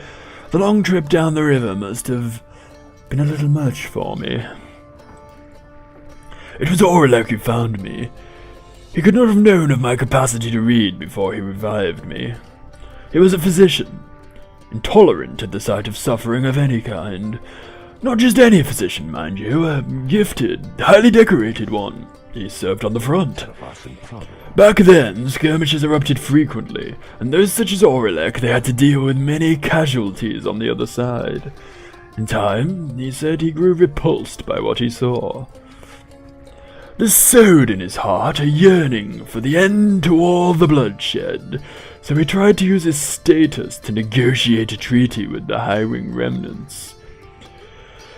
The long trip down the river must have been a little much for me. It was Aurelek who found me. He could not have known of my capacity to read before he revived me. He was a physician, intolerant at the sight of suffering of any kind. Not just any physician, mind you, a gifted, highly decorated one. He served on the front. Back then, skirmishes erupted frequently, and those such as Aurelek, they had to deal with many casualties on the other side. In time, he said he grew repulsed by what he saw. This sowed in his heart a yearning for the end to all the bloodshed, so he tried to use his status to negotiate a treaty with the Highwing remnants.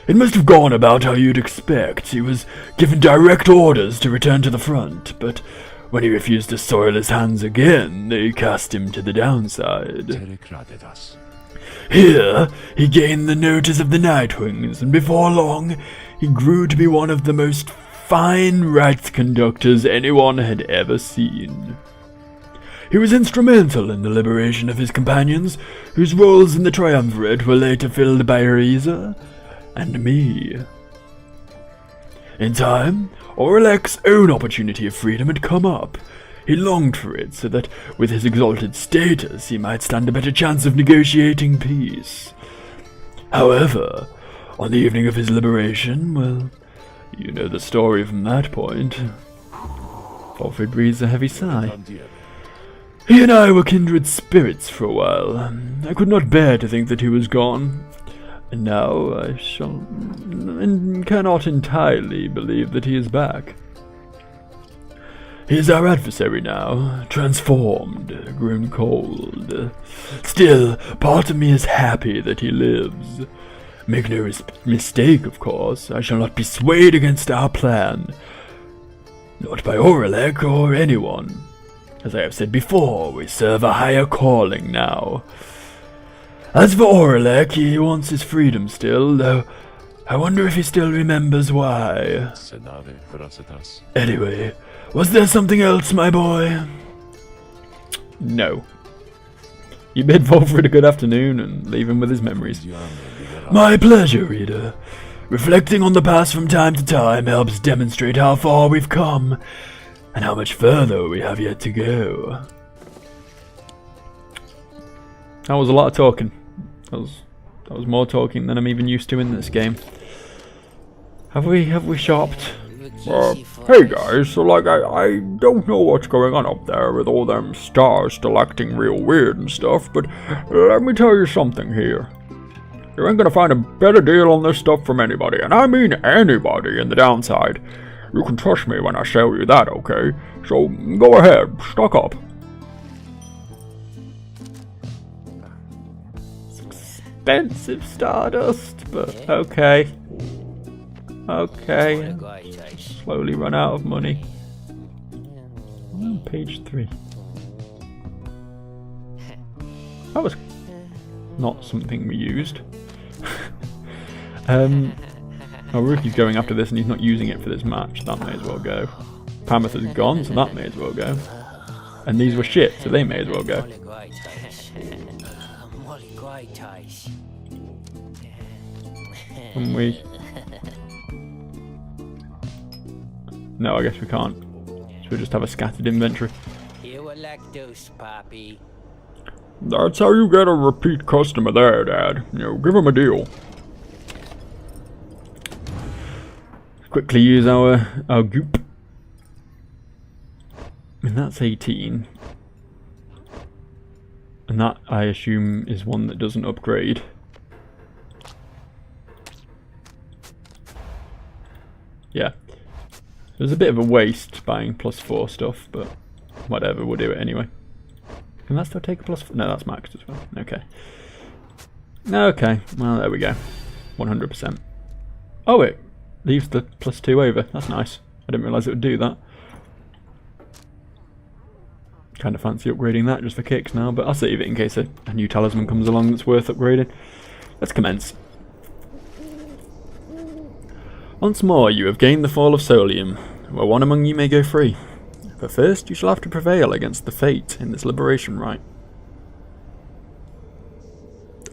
It must have gone about how you'd expect. He was given direct orders to return to the front, but when he refused to soil his hands again, they cast him to the downside. Here, he gained the notice of the Nightwings, and before long, he grew to be one of the most fine rites conductors anyone had ever seen. He was instrumental in the liberation of his companions, whose roles in the Triumvirate were later filled by Ariza and me. In time, Aurelek's own opportunity of freedom had come up. He longed for it so that, with his exalted status, he might stand a better chance of negotiating peace. However, on the evening of his liberation, well, you know the story from that point. Volfrid breathes a heavy sigh. He and I were kindred spirits for a while. I could not bear to think that he was gone. And now I cannot entirely believe that he is back. He is our adversary now, transformed, grown cold. Still, part of me is happy that he lives. Make no mistake, of course, I shall not be swayed against our plan. Not by Aurelek or anyone. As I have said before, we serve a higher calling now. As for Aurelek, he wants his freedom still, though I wonder if he still remembers why. Anyway, was there something else, my boy? No. You bid Volfrid a good afternoon and leave him with his memories. My pleasure, reader. Reflecting on the past from time to time helps demonstrate how far we've come, and how much further we have yet to go. That was a lot of talking. That was more talking than I'm even used to in this game. Have we shopped? Hey guys, so like I don't know what's going on up there with all them stars still acting real weird and stuff, but let me tell you something here. You ain't gonna find a better deal on this stuff from anybody, and I mean anybody in the downside. You can trust me when I tell you that, okay? So go ahead, stock up. Expensive stardust, but okay. Okay. Slowly run out of money. Page 3. That was not something we used. Our rookie's going after this and he's not using it for this match. That may as well go. Pyre is gone, so that may as well go. And these were shit, so they may as well go. Can we? No, I guess we can't. So we'll just have a scattered inventory. That's how you get a repeat customer there, Dad. You know, give him a deal. Quickly use our goop. And that's 18. And that, I assume, is one that doesn't upgrade. Yeah. It was a bit of a waste buying +4 stuff, but whatever, we'll do it anyway. Can that still take a +4? No, that's maxed as well. Okay. Okay, well, there we go. 100%. Oh, it leaves the +2 over. That's nice. I didn't realise it would do that. Kind of fancy upgrading that just for kicks now, but I'll save it in case a new talisman comes along that's worth upgrading. Let's commence. Once more you have gained the Fall of Solium, where one among you may go free. But first you shall have to prevail against the fate in this liberation rite.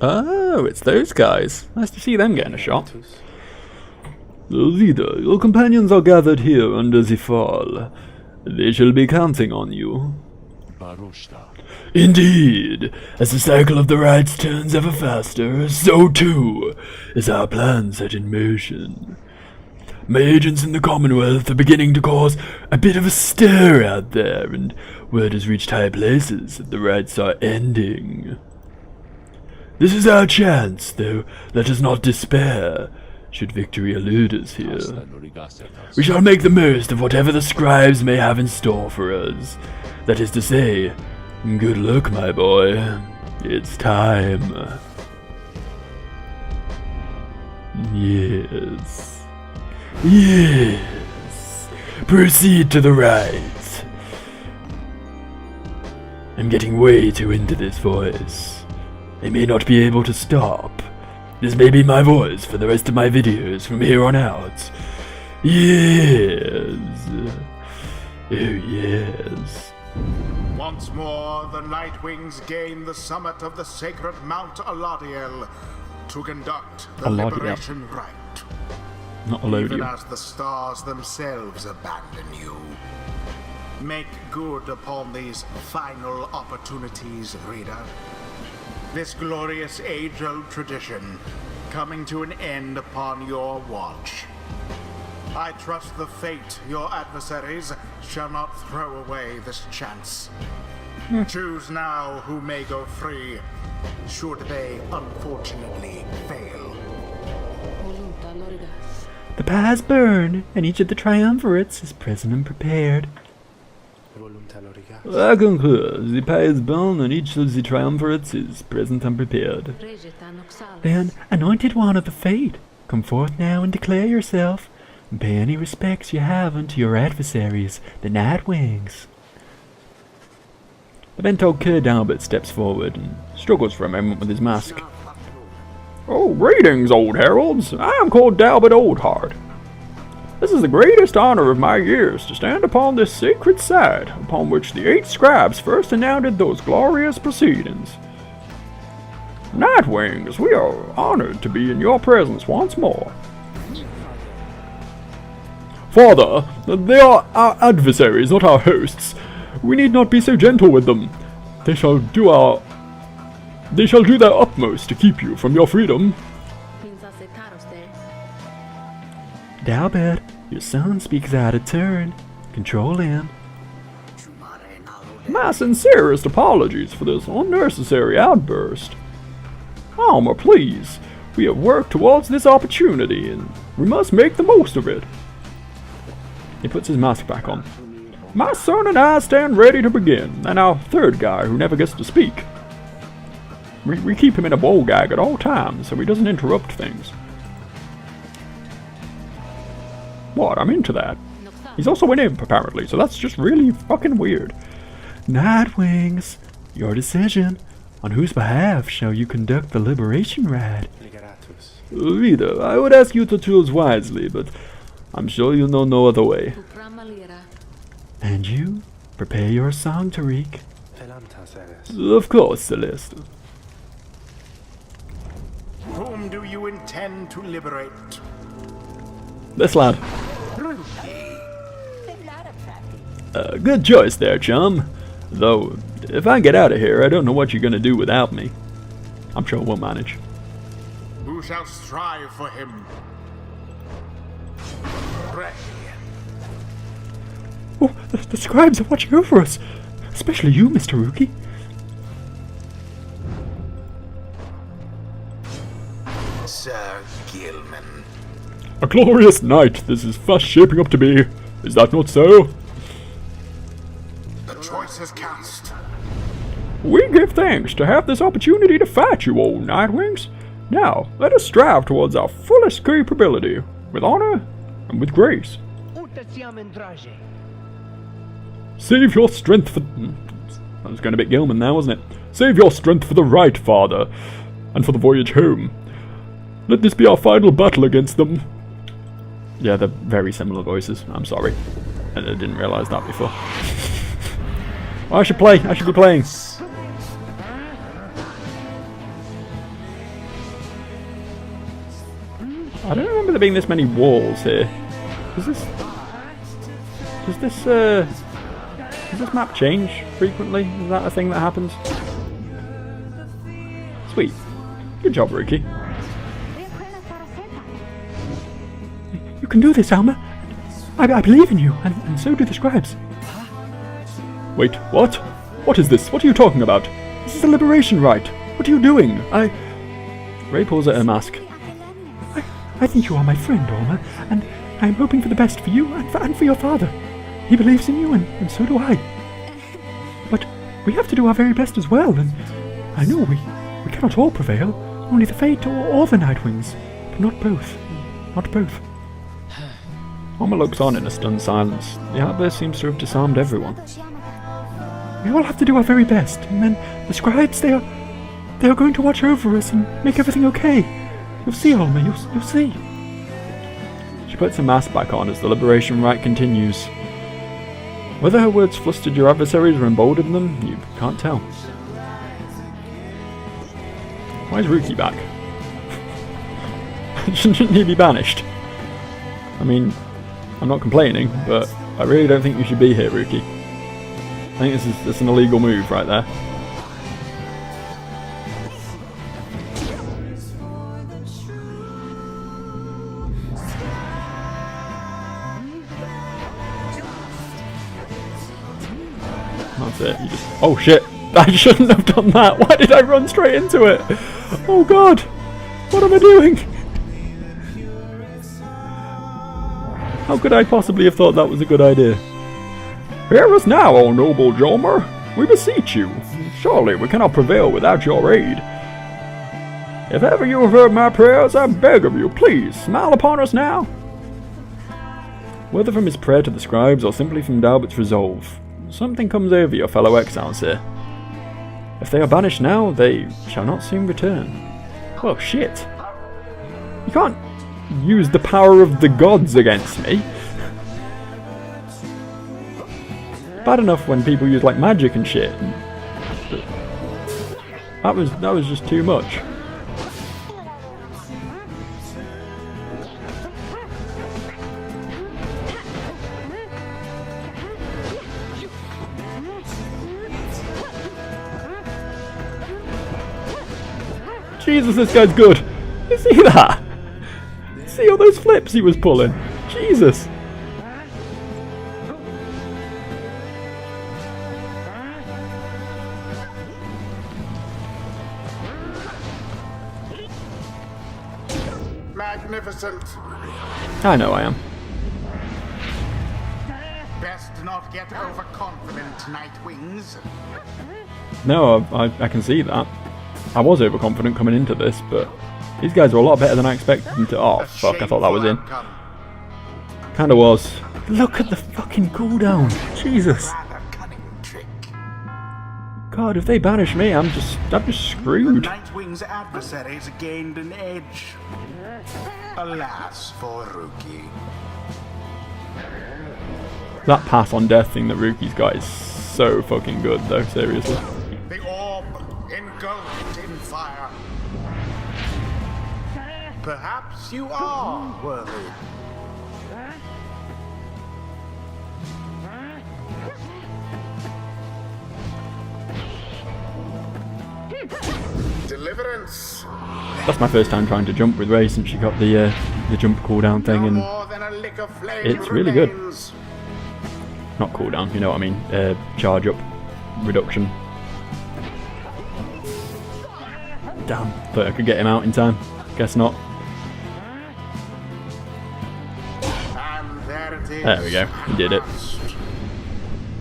Oh, it's those guys. Nice to see them getting a shot. Leader, your companions are gathered here under the fall. They shall be counting on you. Indeed, as the cycle of the rites turns ever faster, so too is our plan set in motion. My agents in the Commonwealth are beginning to cause a bit of a stir out there, and word has reached high places that the rites are ending. This is our chance, though let us not despair, should victory elude us here. We shall make the most of whatever the scribes may have in store for us. That is to say, good luck, my boy. It's time. Yes. Yes. Proceed to the right. I'm getting way too into this voice. I may not be able to stop. This may be my voice for the rest of my videos from here on out. Yes. Oh yes. Once more, the Nightwings gain the summit of the sacred Mount Aladiel to conduct the liberation rite. Not Alodiel. Even as the stars themselves abandon you. Make good upon these final opportunities, reader. This glorious age-old tradition coming to an end upon your watch. I trust the fate your adversaries shall not throw away this chance. Choose now who may go free, should they unfortunately fail. The paths burn, and each of the triumvirates is present and prepared. I concur. The paths burn, and each of the triumvirates is present and prepared. Then, anointed one of the fate, come forth now and declare yourself, and pay any respects you have unto your adversaries, the Nightwings. The bent-old Cur Dalbert steps forward and struggles for a moment with his mask. Oh, greetings, old heralds. I am called Dalbert Oldheart. This is the greatest honor of my years to stand upon this sacred site upon which the 8 scribes first enacted those glorious proceedings. Nightwings, we are honored to be in your presence once more. Father, they are our adversaries, not our hosts. We need not be so gentle with them. They shall do their utmost to keep you from your freedom. Dalbert, your son speaks out of turn. Control him. My sincerest apologies for this unnecessary outburst. Alma, please. We have worked towards this opportunity, and we must make the most of it. He puts his mask back on. My son and I stand ready to begin, and our third guy who never gets to speak. We keep him in a bowl gag at all times, so he doesn't interrupt things. What? I'm into that. He's also an imp, apparently, so that's just really fucking weird. Nightwings, your decision. On whose behalf shall you conduct the liberation ride? Leader, I would ask you to choose wisely, but I'm sure you know no other way. And you? Prepare your song, Tariq. Of course, Celeste. Whom do you intend to liberate? This lad. Good choice there, chum. Though, if I get out of here, I don't know what you're gonna do without me. I'm sure we'll manage. Who shall strive for him? Pray. Oh, the scribes are watching over us. Especially you, Mr. Rookie. Sir Gilman. A glorious night this is fast shaping up to be. Is that not so? The choice is cast. We give thanks to have this opportunity to fight you, old Nightwings. Now, let us strive towards our fullest capability, with honor and with grace. Save your strength for... That was going a bit Gilman there, wasn't it? Save your strength for the right, Father, and for the voyage home. Let this be our final battle against them. Yeah, they're very similar voices. I'm sorry. I didn't realise that before. Well, I should play. I should be playing. I don't remember there being this many walls here. Does this map change frequently? Is that a thing that happens? Sweet. Good job, Rookie. You can do this, Alma. I believe in you, and so do the scribes. Wait, what? What is this? What are you talking about? This is a liberation rite. What are you doing? Ray pulls at her mask. I think you are my friend, Alma, and I am hoping for the best for you and for your father. He believes in you, and so do I. But we have to do our very best as well, and I know we cannot all prevail. Only the Fate or the Nightwings, but not both. Not both. Alma looks on in a stunned silence. The outburst seems to have disarmed everyone. We all have to do our very best, and then the scribes, they are going to watch over us and make everything okay. You'll see, Alma, you'll see. She puts her mask back on as the liberation rite continues. Whether her words flustered your adversaries or emboldened them, you can't tell. Why is Rookie back? Shouldn't he be banished? I mean, I'm not complaining, but I really don't think you should be here, Rookie. I think this is an illegal move right there. That's it. You just... Oh shit! I shouldn't have done that! Why did I run straight into it? Oh god! What am I doing? How could I possibly have thought that was a good idea? Hear us now, O noble Jomer. We beseech you. Surely we cannot prevail without your aid. If ever you have heard my prayers, I beg of you, please, smile upon us now. Whether from his prayer to the scribes or simply from Dalbert's resolve, something comes over your fellow exiles here. If they are banished now, they shall not soon return. Well, shit. You can't use the power of the gods against me. Bad enough when people use like magic and shit. That was just too much. Jesus, this guy's good. You see that? See all those flips he was pulling? Jesus. Magnificent. I know I am. Best not get overconfident, Nightwings. No, I can see that. I was overconfident coming into this, but these guys are a lot better than I expected them to. Oh, fuck, I thought that was in. Kinda was. Look at the fucking cooldown. Jesus. Rather cunning trick. God, if they banish me, I'm just screwed. Nightwing's adversaries gained an edge. Alas for Rookie. That pass on death thing that Rookie's got is so fucking good, though, seriously. The orb engulfed in fire. Perhaps you are worthy. Deliverance. That's my first time trying to jump with Ray since she got the jump cooldown thing, and more than a lick of flame it's really good. remains. Not cooldown, you know what I mean? Charge up reduction. Damn, thought I could get him out in time. Guess not. And there it is. There we go, he did it.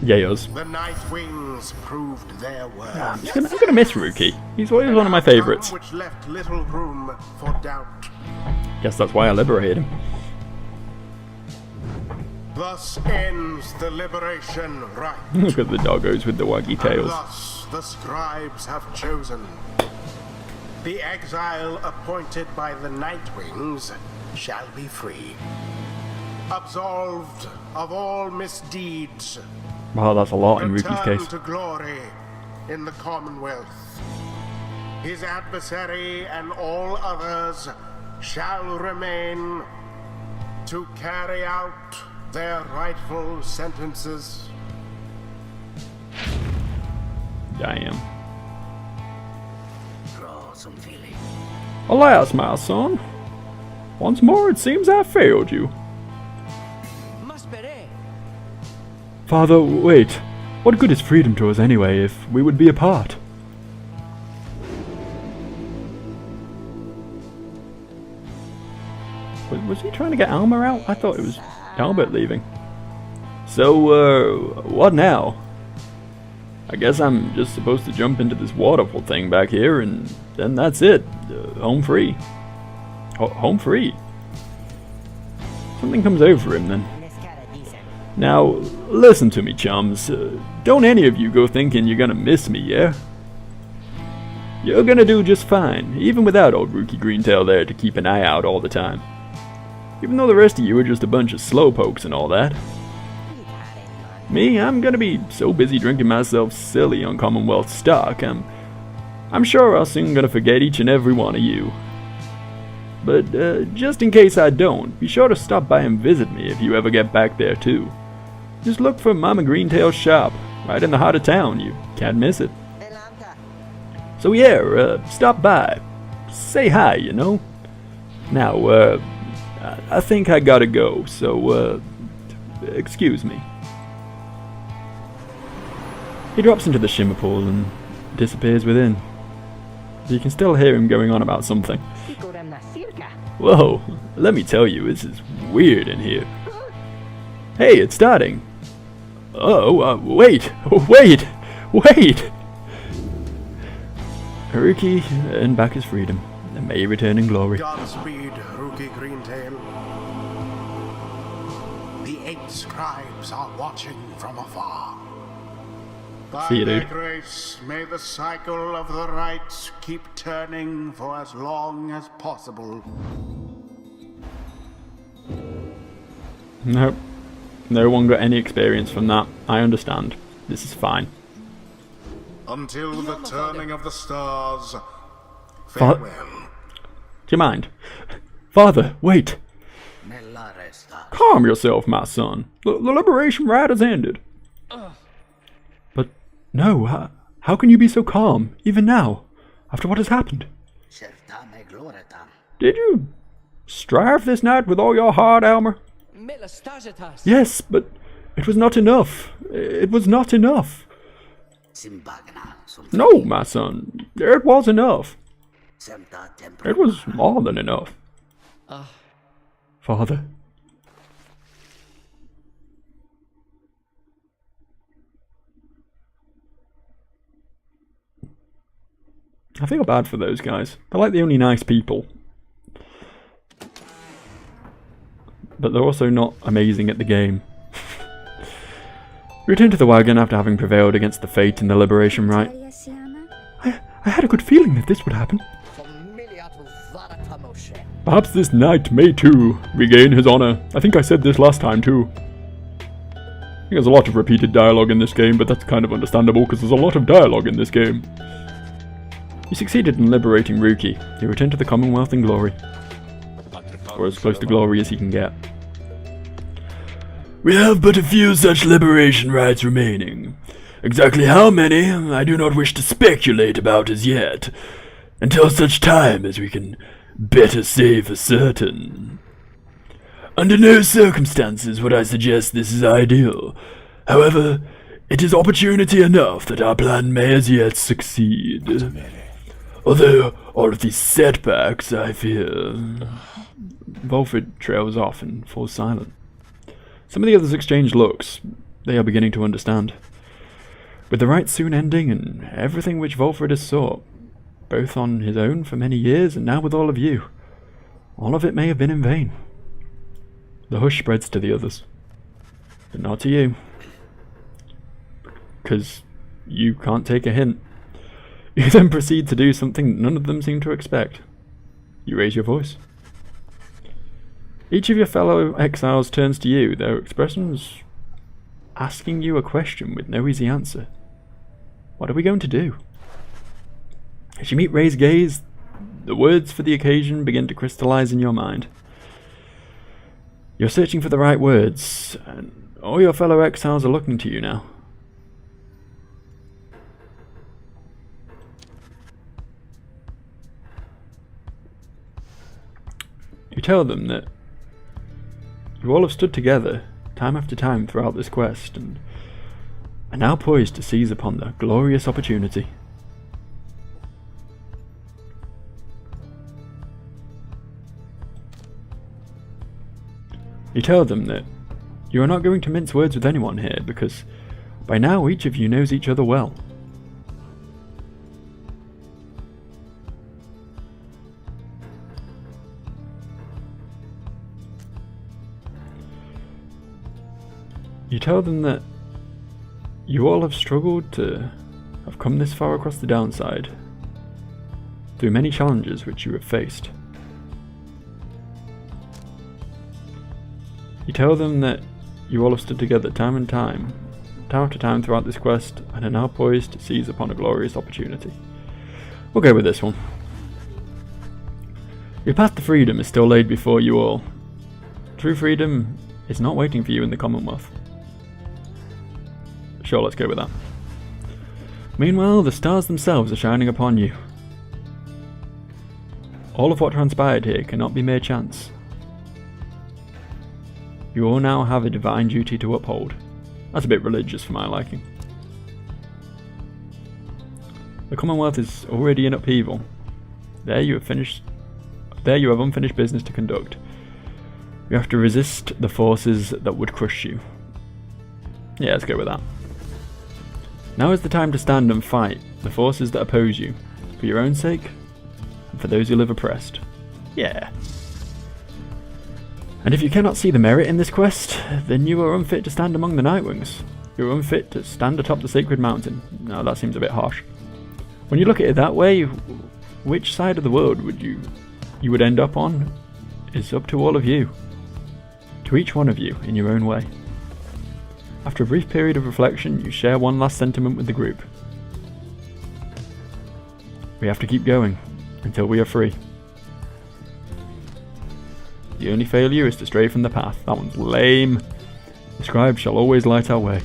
Yay us. The Nightwings proved their worth. I'm gonna miss Rookie. He's always one of my favourites. Which left little room for doubt. Guess that's why I liberated him. Thus ends the liberation rite. Look at the doggos with the waggy And tails. thus the scribes have chosen. The exile appointed by the Nightwings shall be free. Absolved of all misdeeds. Wow, that's a lot in Rookie's Return case. to glory in the Commonwealth. His adversary and all others shall remain to carry out their rightful sentences. Damn. Draw some feeling. Alas, my son. Once more it seems I failed you. Father, wait. What good is freedom to us anyway if we would be apart? Was he trying to get Alma out? I thought it was Albert leaving. So, what now? I guess I'm just supposed to jump into this waterfall thing back here and then that's it. Home free. Home free? Something comes over him then. Now, listen to me, chums. Don't any of you go thinking you're gonna miss me, yeah? You're gonna do just fine, even without old Rookie Greentail there to keep an eye out all the time. Even though the rest of you are just a bunch of slowpokes and all that. Me, I'm gonna be so busy drinking myself silly on Commonwealth stock, I'm sure I'm soon gonna forget each and every one of you. But just in case I don't, be sure to stop by and visit me if you ever get back there too. Just look for Mama Greentail's shop, right in the heart of town. You can't miss it. So yeah, stop by. Say hi, you know. Now, I think I gotta go, so, excuse me. He drops into the shimmer pool and disappears within. You can still hear him going on about something. Whoa, let me tell you, this is weird in here. Hey, it's starting. Oh, wait! Rookie, earn back his freedom, and may he return in glory. Godspeed, Rookie Greentail. The 8 scribes are watching from afar. By See you, their dude. grace, may the cycle of the rites keep turning for as long as possible. Nope. No one got any experience from that. I understand. This is fine. Until the turning of the stars, farewell. Do you mind? Father, wait. Calm yourself, my son. The liberation rite has ended. But no, how can you be so calm, even now, after what has happened? Did you strive this night with all your heart, Elmer? Yes, but it was not enough. It was not enough. No, my son, it was enough. It was more than enough. Father. I feel bad for those guys. They're like the only nice people. But they're also not amazing at the game. We return to the wagon after having prevailed against the fate in the liberation rite. I had a good feeling that this would happen. Perhaps this knight may too regain his honor. I think I said this last time too. I think there's a lot of repeated dialogue in this game, but that's kind of understandable because there's a lot of dialogue in this game. You succeeded in liberating Ruki. You return to the Commonwealth in glory. Or as close to glory as he can get. We have but a few such liberation rites remaining. Exactly how many, I do not wish to speculate about as yet, until such time as we can better say for certain. Under no circumstances would I suggest this is ideal. However, it is opportunity enough that our plan may as yet succeed. Although all of these setbacks, I fear... Volfred trails off and falls silent. Some of the others exchange looks. They are beginning to understand. With the rite soon ending and everything which Volfred has sought, both on his own for many years and now with all of you, all of it may have been in vain. The hush spreads to the others, but not to you. Because you can't take a hint. You then proceed to do something none of them seem to expect. You raise your voice. Each of your fellow exiles turns to you, their expressions asking you a question with no easy answer. What are we going to do? As you meet Ray's gaze, the words for the occasion begin to crystallize in your mind. You're searching for the right words, and all your fellow exiles are looking to you now. You tell them that you all have stood together, time after time throughout this quest, and are now poised to seize upon the glorious opportunity. You tell them that you are not going to mince words with anyone here, because by now each of you knows each other well. You tell them that you all have struggled to have come this far across the downside, through many challenges which you have faced. You tell them that you all have stood together time after time throughout this quest, and are now poised to seize upon a glorious opportunity. We'll go with this one. Your path to freedom is still laid before you all. True freedom is not waiting for you in the Commonwealth. Sure, let's go with that. Meanwhile, the stars themselves are shining upon you. All of what transpired here cannot be mere chance. You all now have a divine duty to uphold. That's a bit religious for my liking. The Commonwealth is already in upheaval. There you have unfinished business to conduct. You have to resist the forces that would crush you. Yeah, let's go with that. Now is the time to stand and fight the forces that oppose you, for your own sake, and for those who live oppressed. Yeah. And if you cannot see the merit in this quest, then you are unfit to stand among the Nightwings. You are unfit to stand atop the sacred mountain. Now that seems a bit harsh. When you look at it that way, which side of the world you would end up on is up to all of you. To each one of you in your own way. After a brief period of reflection, you share one last sentiment with the group. We have to keep going until we are free. The only failure is to stray from the path. That one's lame. The scribe shall always light our way.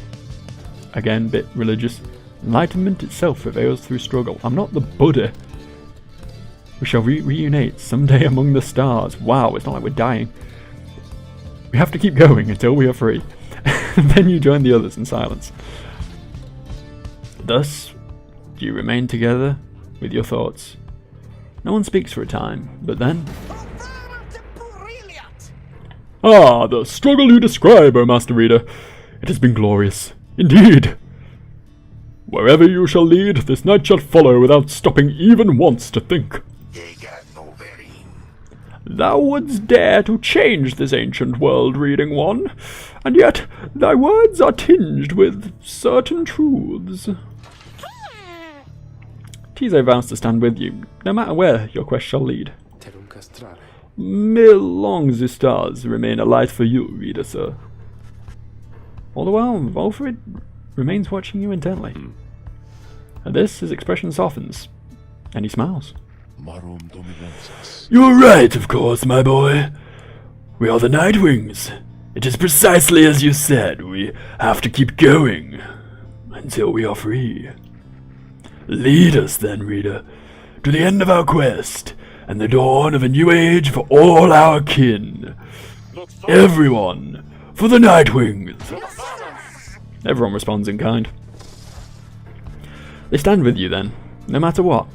Again, bit religious. Enlightenment itself prevails through struggle. I'm not the Buddha. We shall reunite someday among the stars. Wow, it's not like we're dying. We have to keep going until we are free. Then you join the others in silence. Thus, do you remain together with your thoughts. No one speaks for a time, but then... Ah, the struggle you describe, O Master Reader. It has been glorious. Indeed. Wherever you shall lead, this knight shall follow without stopping even once to think. Thou wouldst dare to change this ancient world, reading one, and yet thy words are tinged with certain truths. Tiso vows to stand with you, no matter where your quest shall lead. May long the stars remain a light for you, reader, sir. All the while, Volfrid remains watching you intently. At this, his expression softens, and he smiles. You are right, of course, my boy. We are the Nightwings. It is precisely as you said. We have to keep going until we are free. Lead us, then, reader, to the end of our quest and the dawn of a new age for all our kin. Everyone, for the Nightwings. Everyone responds in kind. They stand with you then, no matter what.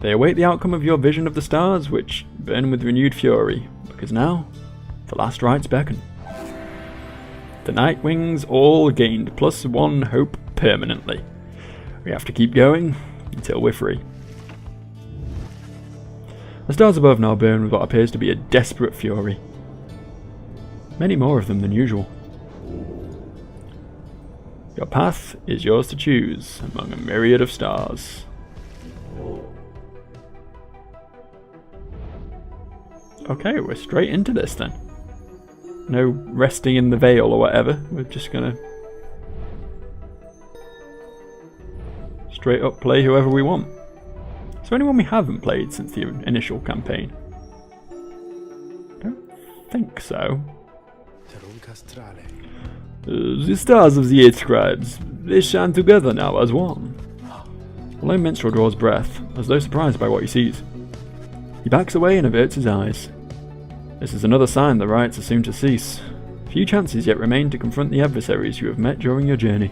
They await the outcome of your vision of the stars, which burn with renewed fury, because now, the last rites beckon. The Nightwings all gained +1 hope permanently. We have to keep going until we're free. The stars above now burn with what appears to be a desperate fury. Many more of them than usual. Your path is yours to choose among a myriad of stars. Okay, we're straight into this then. No resting in the veil or whatever. We're just gonna straight up play whoever we want. Is there anyone we haven't played since the initial campaign? I don't think so. The stars of the 8 scribes, they shine together now as one. The lone minstrel draws breath, as though surprised by what he sees. He backs away and averts his eyes. This is another sign the riots are soon to cease. Few chances yet remain to confront the adversaries you have met during your journey.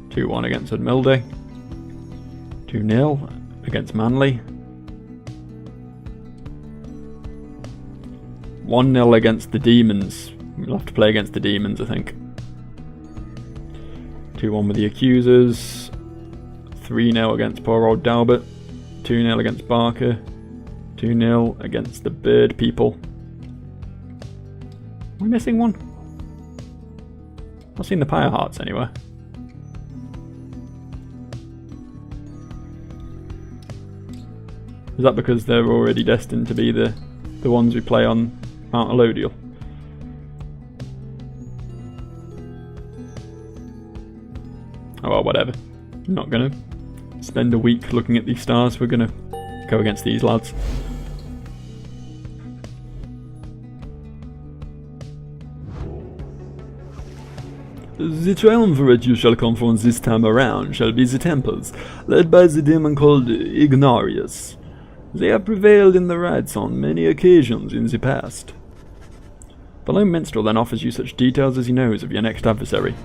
(2-1 against Udmilde. 2-0 against Manly. 1-0 against the Demons. We'll have to play against the Demons, I think. 2-1 with the Accusers. 3-0 against poor old Dalbert. 2-0 against Barker. 2-0 against the Bird People. Are we missing one? I've seen the Pyre Hearts anywhere. Is that because they're already destined to be the ones we play on Mount Elodial? Oh well, whatever. I'm not gonna spend a week looking at these stars. We're gonna go against these lads. The triumvirate you shall confront this time around shall be the temples, led by the demon called Ignarius. They have prevailed in the rites on many occasions in the past. The lone minstrel then offers you such details as he knows of your next adversary.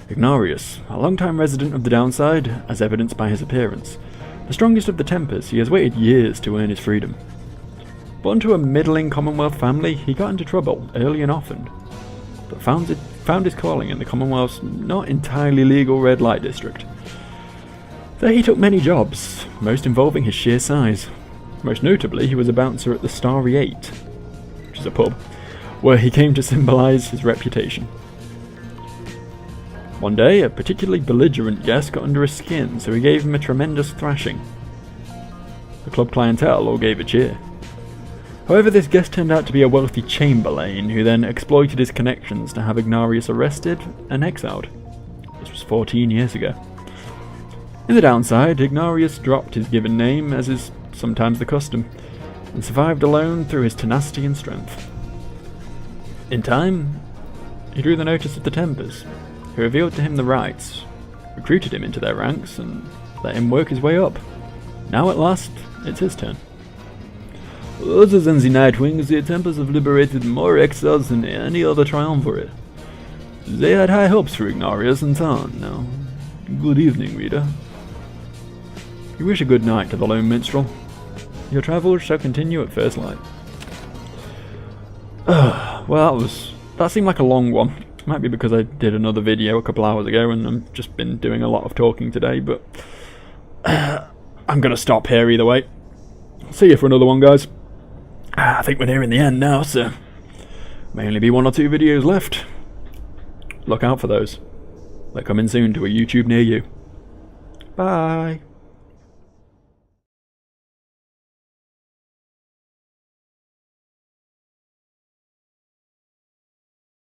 Ignarius, a long-time resident of the Downside, as evidenced by his appearance. The strongest of the Tempers, he has waited years to earn his freedom. Born to a middling Commonwealth family, he got into trouble early and often, but found his calling in the Commonwealth's not entirely legal red light district. There he took many jobs, most involving his sheer size. Most notably, he was a bouncer at the Starry 8, which is a pub, where he came to symbolise his reputation. One day, a particularly belligerent guest got under his skin, so he gave him a tremendous thrashing. The club clientele all gave a cheer. However, this guest turned out to be a wealthy chamberlain, who then exploited his connections to have Ignarius arrested and exiled. 14 years ago. In the downside, Ignarius dropped his given name, as is sometimes the custom, and survived alone through his tenacity and strength. In time, he drew the notice of the Tempers, who revealed to him the rights, recruited him into their ranks, and let him work his way up. Now at last, it's his turn. Other than the Nightwings, the Tempers have liberated more exiles than any other triumvirate. They had high hopes for Ignarius and Tarn. Now, good evening, reader. We wish a good night to the lone minstrel. Your travels shall continue at first light. Well, that seemed like a long one. It might be because I did another video a couple hours ago and I've just been doing a lot of talking today, but I'm gonna stop here either way. See you for another one, guys. I think we're nearing the end now, so may only be 1 or 2 videos left. Look out for those. They're coming soon to a YouTube near you. Bye.